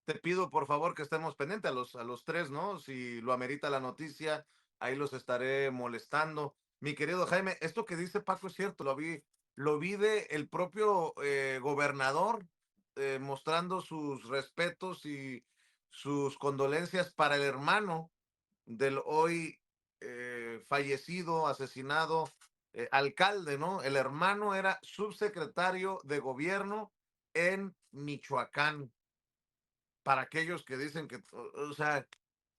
Te pido por favor que estemos pendientes a los 3, ¿no? Si lo amerita la noticia, ahí los estaré molestando. Mi querido Jaime, esto que dice Paco es cierto, lo vi de el propio gobernador mostrando sus respetos y sus condolencias para el hermano del hoy fallecido, asesinado alcalde, ¿no? El hermano era subsecretario de gobierno en Michoacán. Para aquellos que dicen que, o sea,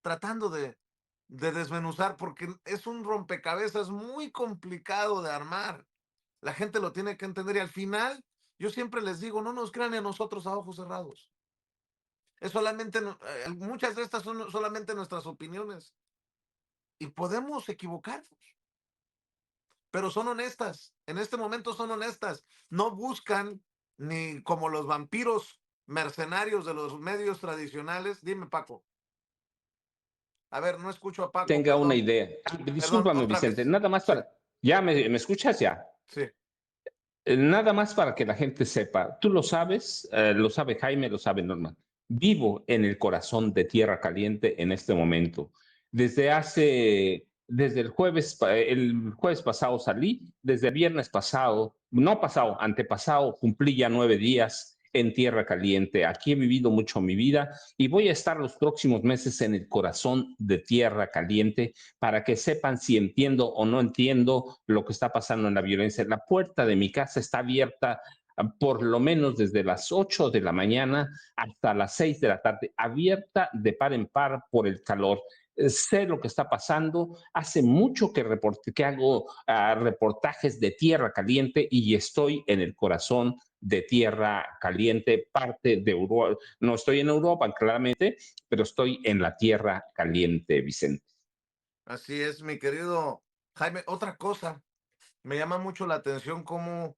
tratando de desmenuzar, porque es un rompecabezas muy complicado de armar. La gente lo tiene que entender y al final, yo siempre les digo, no nos crean en nosotros a ojos cerrados. Es solamente, muchas de estas son solamente nuestras opiniones y podemos equivocarnos, pero son honestas. En este momento son honestas. No buscan ni como los vampiros mercenarios de los medios tradicionales. Dime, Paco. A ver, no escucho a Paco, Tenga una perdón. idea. Perdón, Discúlpame, otra Vicente, vez. nada más Sí, para... ¿Ya me escuchas ya? sí. Nada más para que la gente sepa, tú lo sabes, lo sabe Jaime, lo sabe Norman. Vivo en el corazón de Tierra Caliente en este momento. Desde el jueves pasado salí, desde el viernes pasado, no pasado, antepasado, cumplí ya 9 días en Tierra Caliente. Aquí he vivido mucho mi vida y voy a estar los próximos meses en el corazón de Tierra Caliente para que sepan si entiendo o no entiendo lo que está pasando en la violencia. La puerta de mi casa está abierta por lo menos desde las 8 de la mañana hasta las 6 de la tarde, abierta de par en par por el calor. Sé lo que está pasando. Hace mucho que hago reportajes de Tierra Caliente y estoy en el corazón de Tierra Caliente, parte de Europa. No estoy en Europa, claramente, pero estoy en la Tierra Caliente, Vicente. Así es, mi querido Jaime. Otra cosa, me llama mucho la atención cómo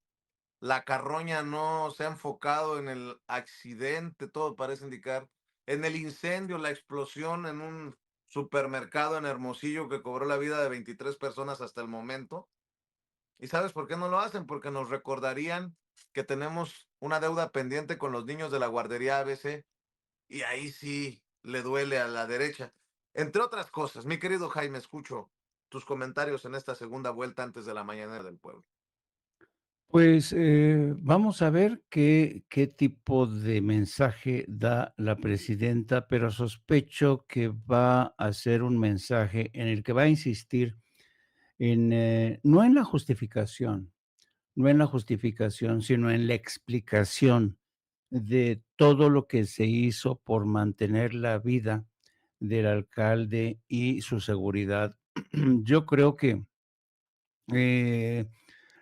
la carroña no se ha enfocado en el accidente, todo parece indicar, en el incendio, la explosión en un supermercado en Hermosillo que cobró la vida de 23 personas hasta el momento. ¿Y sabes por qué no lo hacen? Porque nos recordarían que tenemos una deuda pendiente con los niños de la guardería ABC y ahí sí le duele a la derecha. Entre otras cosas, mi querido Jaime, escucho tus comentarios en esta segunda vuelta antes de la mañanera del pueblo. Pues vamos a ver qué tipo de mensaje da la presidenta, pero sospecho que va a ser un mensaje en el que va a insistir no en la justificación, sino en la explicación de todo lo que se hizo por mantener la vida del alcalde y su seguridad. Yo creo que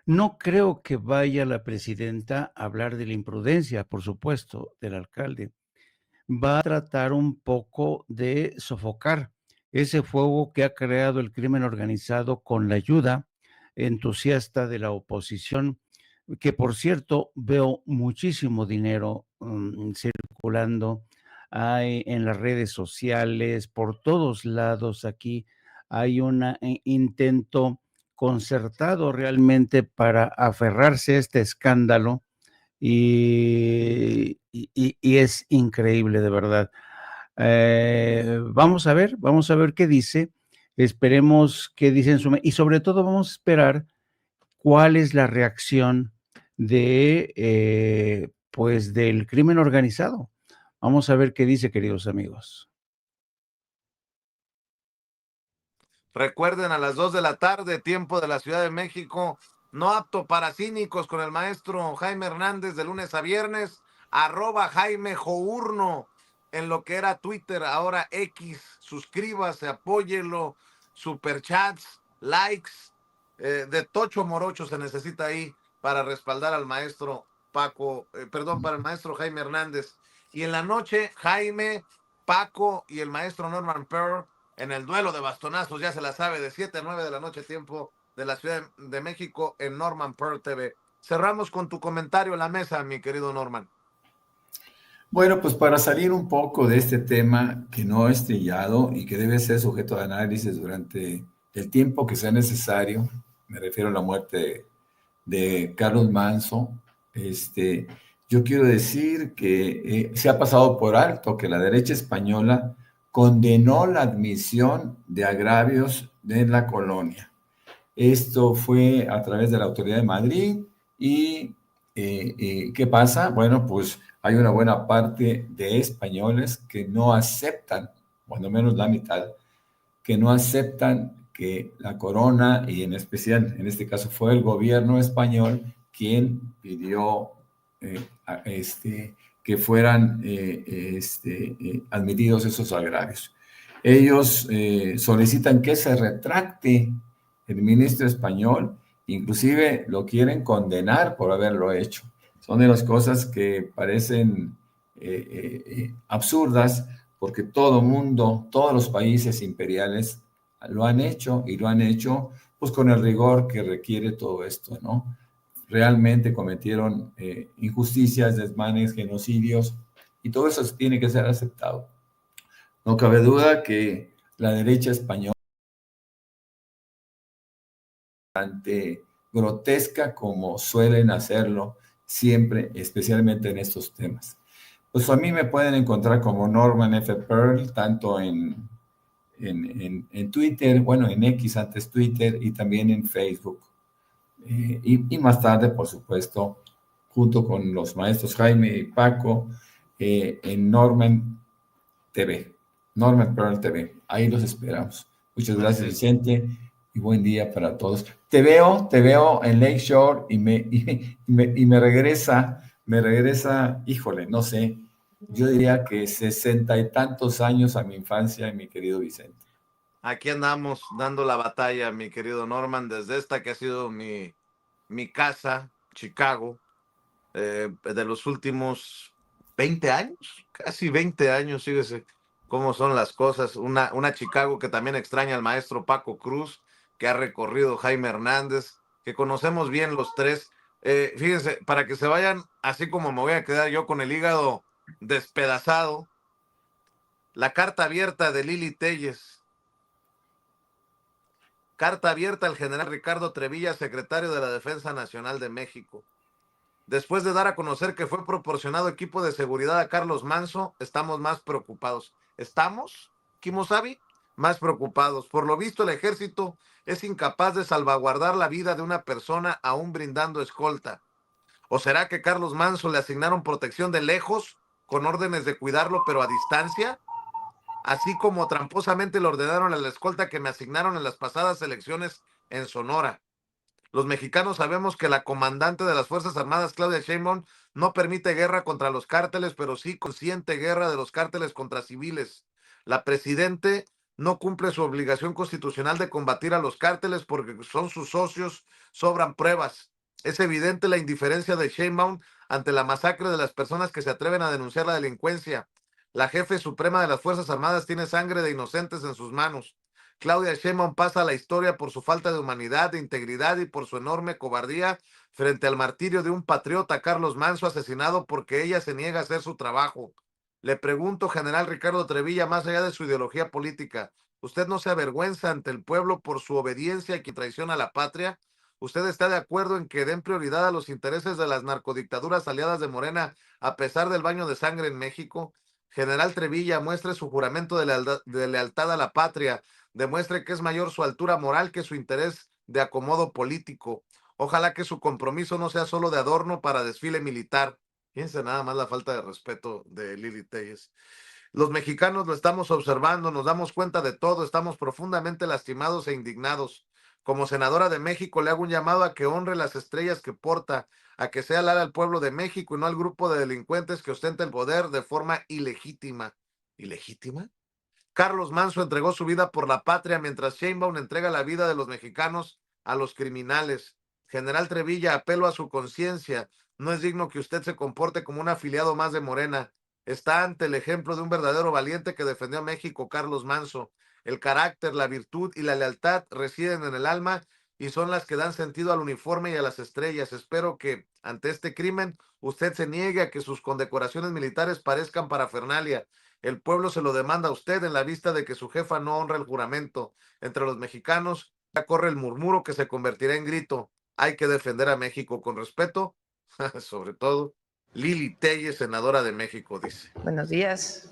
no creo que vaya la presidenta a hablar de la imprudencia, por supuesto, del alcalde. Va a tratar un poco de sofocar ese fuego que ha creado el crimen organizado con la ayuda entusiasta de la oposición, que por cierto veo muchísimo dinero circulando en las redes sociales, por todos lados aquí hay un intento concertado realmente para aferrarse a este escándalo y es increíble, de verdad. Vamos a ver qué dice, esperemos qué dice y sobre todo vamos a esperar cuál es la reacción pues del crimen organizado. Vamos a ver qué dice, queridos amigos. Recuerden, a las 2 de la tarde, tiempo de la Ciudad de México, no apto para cínicos, con el maestro Jaime Hernández de lunes a viernes, @Jaime Journo, en lo que era Twitter, ahora X. Suscríbase, apóyelo, superchats, likes, de tocho morocho se necesita ahí para respaldar al maestro para el maestro Jaime Hernández. Y en la noche, Jaime, Paco y el maestro Norman Pearl en el duelo de bastonazos, ya se la sabe, de 7 a 9 de la noche, tiempo de la Ciudad de México, en Norman Pearl TV. Cerramos con tu comentario en la mesa, mi querido Norman. Bueno, pues para salir un poco de este tema que no es trillado y que debe ser sujeto de análisis durante el tiempo que sea necesario, me refiero a la muerte de Carlos Manso, yo quiero decir que se ha pasado por alto que la derecha española condenó la admisión de agravios de la colonia. Esto fue a través de la Autoridad de Madrid y ¿qué pasa? Bueno, pues hay una buena parte de españoles que no aceptan, cuando menos la mitad, que no aceptan que la corona, y en especial, en este caso fue el gobierno español, quien pidió que fueran admitidos esos agravios. Ellos solicitan que se retracte el ministro español, inclusive lo quieren condenar por haberlo hecho. Son de las cosas que parecen absurdas, porque todo mundo, todos los países imperiales lo han hecho, y lo han hecho pues con el rigor que requiere todo esto, ¿no? Realmente cometieron injusticias, desmanes, genocidios, y todo eso tiene que ser aceptado. No cabe duda que la derecha española, bastante grotesca, como suelen hacerlo siempre, especialmente en estos temas. Pues a mí me pueden encontrar como Norman F. Pearl, tanto en Twitter, bueno, en X, antes Twitter, y también en Facebook. Y más tarde, por supuesto, junto con los maestros Jaime y Paco, en Norman TV, Norman Pearl TV. Ahí los esperamos. Muchas gracias, Vicente, y buen día para todos. te veo en Lakeshore y me regresa, híjole, no sé, yo diría que 60 y tantos años a mi infancia, mi querido Vicente. Aquí andamos dando la batalla, mi querido Norman, desde esta que ha sido mi casa, Chicago, de los últimos 20 años, casi 20 años, fíjese cómo son las cosas. Una Chicago que también extraña al maestro Paco Cruz, que ha recorrido Jaime Hernández, que conocemos bien los tres. Fíjense, para que se vayan, así como me voy a quedar yo con el hígado despedazado, la carta abierta de Lili Téllez. Carta abierta al general Ricardo Trevilla, secretario de la Defensa Nacional de México. Después de dar a conocer que fue proporcionado equipo de seguridad a Carlos Manso, estamos más preocupados. ¿Estamos, Kimosabi? Más preocupados. Por lo visto, el ejército es incapaz de salvaguardar la vida de una persona aún brindando escolta. ¿O será que Carlos Manso le asignaron protección de lejos, con órdenes de cuidarlo, pero a distancia? Así como tramposamente le ordenaron a la escolta que me asignaron en las pasadas elecciones en Sonora. Los mexicanos sabemos que la comandante de las Fuerzas Armadas, Claudia Sheinbaum, no permite guerra contra los cárteles, pero sí consiente guerra de los cárteles contra civiles. La presidente no cumple su obligación constitucional de combatir a los cárteles porque son sus socios, sobran pruebas. Es evidente la indiferencia de Sheinbaum ante la masacre de las personas que se atreven a denunciar la delincuencia. La jefe suprema de las Fuerzas Armadas tiene sangre de inocentes en sus manos. Claudia Sheinbaum pasa a la historia por su falta de humanidad, de integridad y por su enorme cobardía frente al martirio de un patriota, Carlos Manso, asesinado porque ella se niega a hacer su trabajo. Le pregunto, general Ricardo Trevilla, más allá de su ideología política, ¿usted no se avergüenza ante el pueblo por su obediencia y que traiciona a la patria? ¿Usted está de acuerdo en que den prioridad a los intereses de las narcodictaduras aliadas de Morena a pesar del baño de sangre en México? General Trevilla, muestre su juramento de lealtad a la patria, demuestre que es mayor su altura moral que su interés de acomodo político. Ojalá que su compromiso no sea solo de adorno para desfile militar. Fíjense nada más la falta de respeto de Lili Téllez. Los mexicanos lo estamos observando, nos damos cuenta de todo, estamos profundamente lastimados e indignados. Como senadora de México le hago un llamado a que honre las estrellas que porta, a que sea leal al pueblo de México y no al grupo de delincuentes que ostenta el poder de forma ilegítima. ¿Ilegítima? Carlos Manso entregó su vida por la patria mientras Sheinbaum entrega la vida de los mexicanos a los criminales. General Trevilla, apelo a su conciencia. No es digno que usted se comporte como un afiliado más de Morena. Está ante el ejemplo de un verdadero valiente que defendió a México, Carlos Manso. El carácter, la virtud y la lealtad residen en el alma y son las que dan sentido al uniforme y a las estrellas. Espero que ante este crimen usted se niegue a que sus condecoraciones militares parezcan parafernalia. El pueblo se lo demanda a usted en la vista de que su jefa no honra el juramento. Entre los mexicanos ya corre el murmuro que se convertirá en grito. Hay que defender a México con respeto. Sobre todo, Lili Téllez, senadora de México, dice. Buenos días.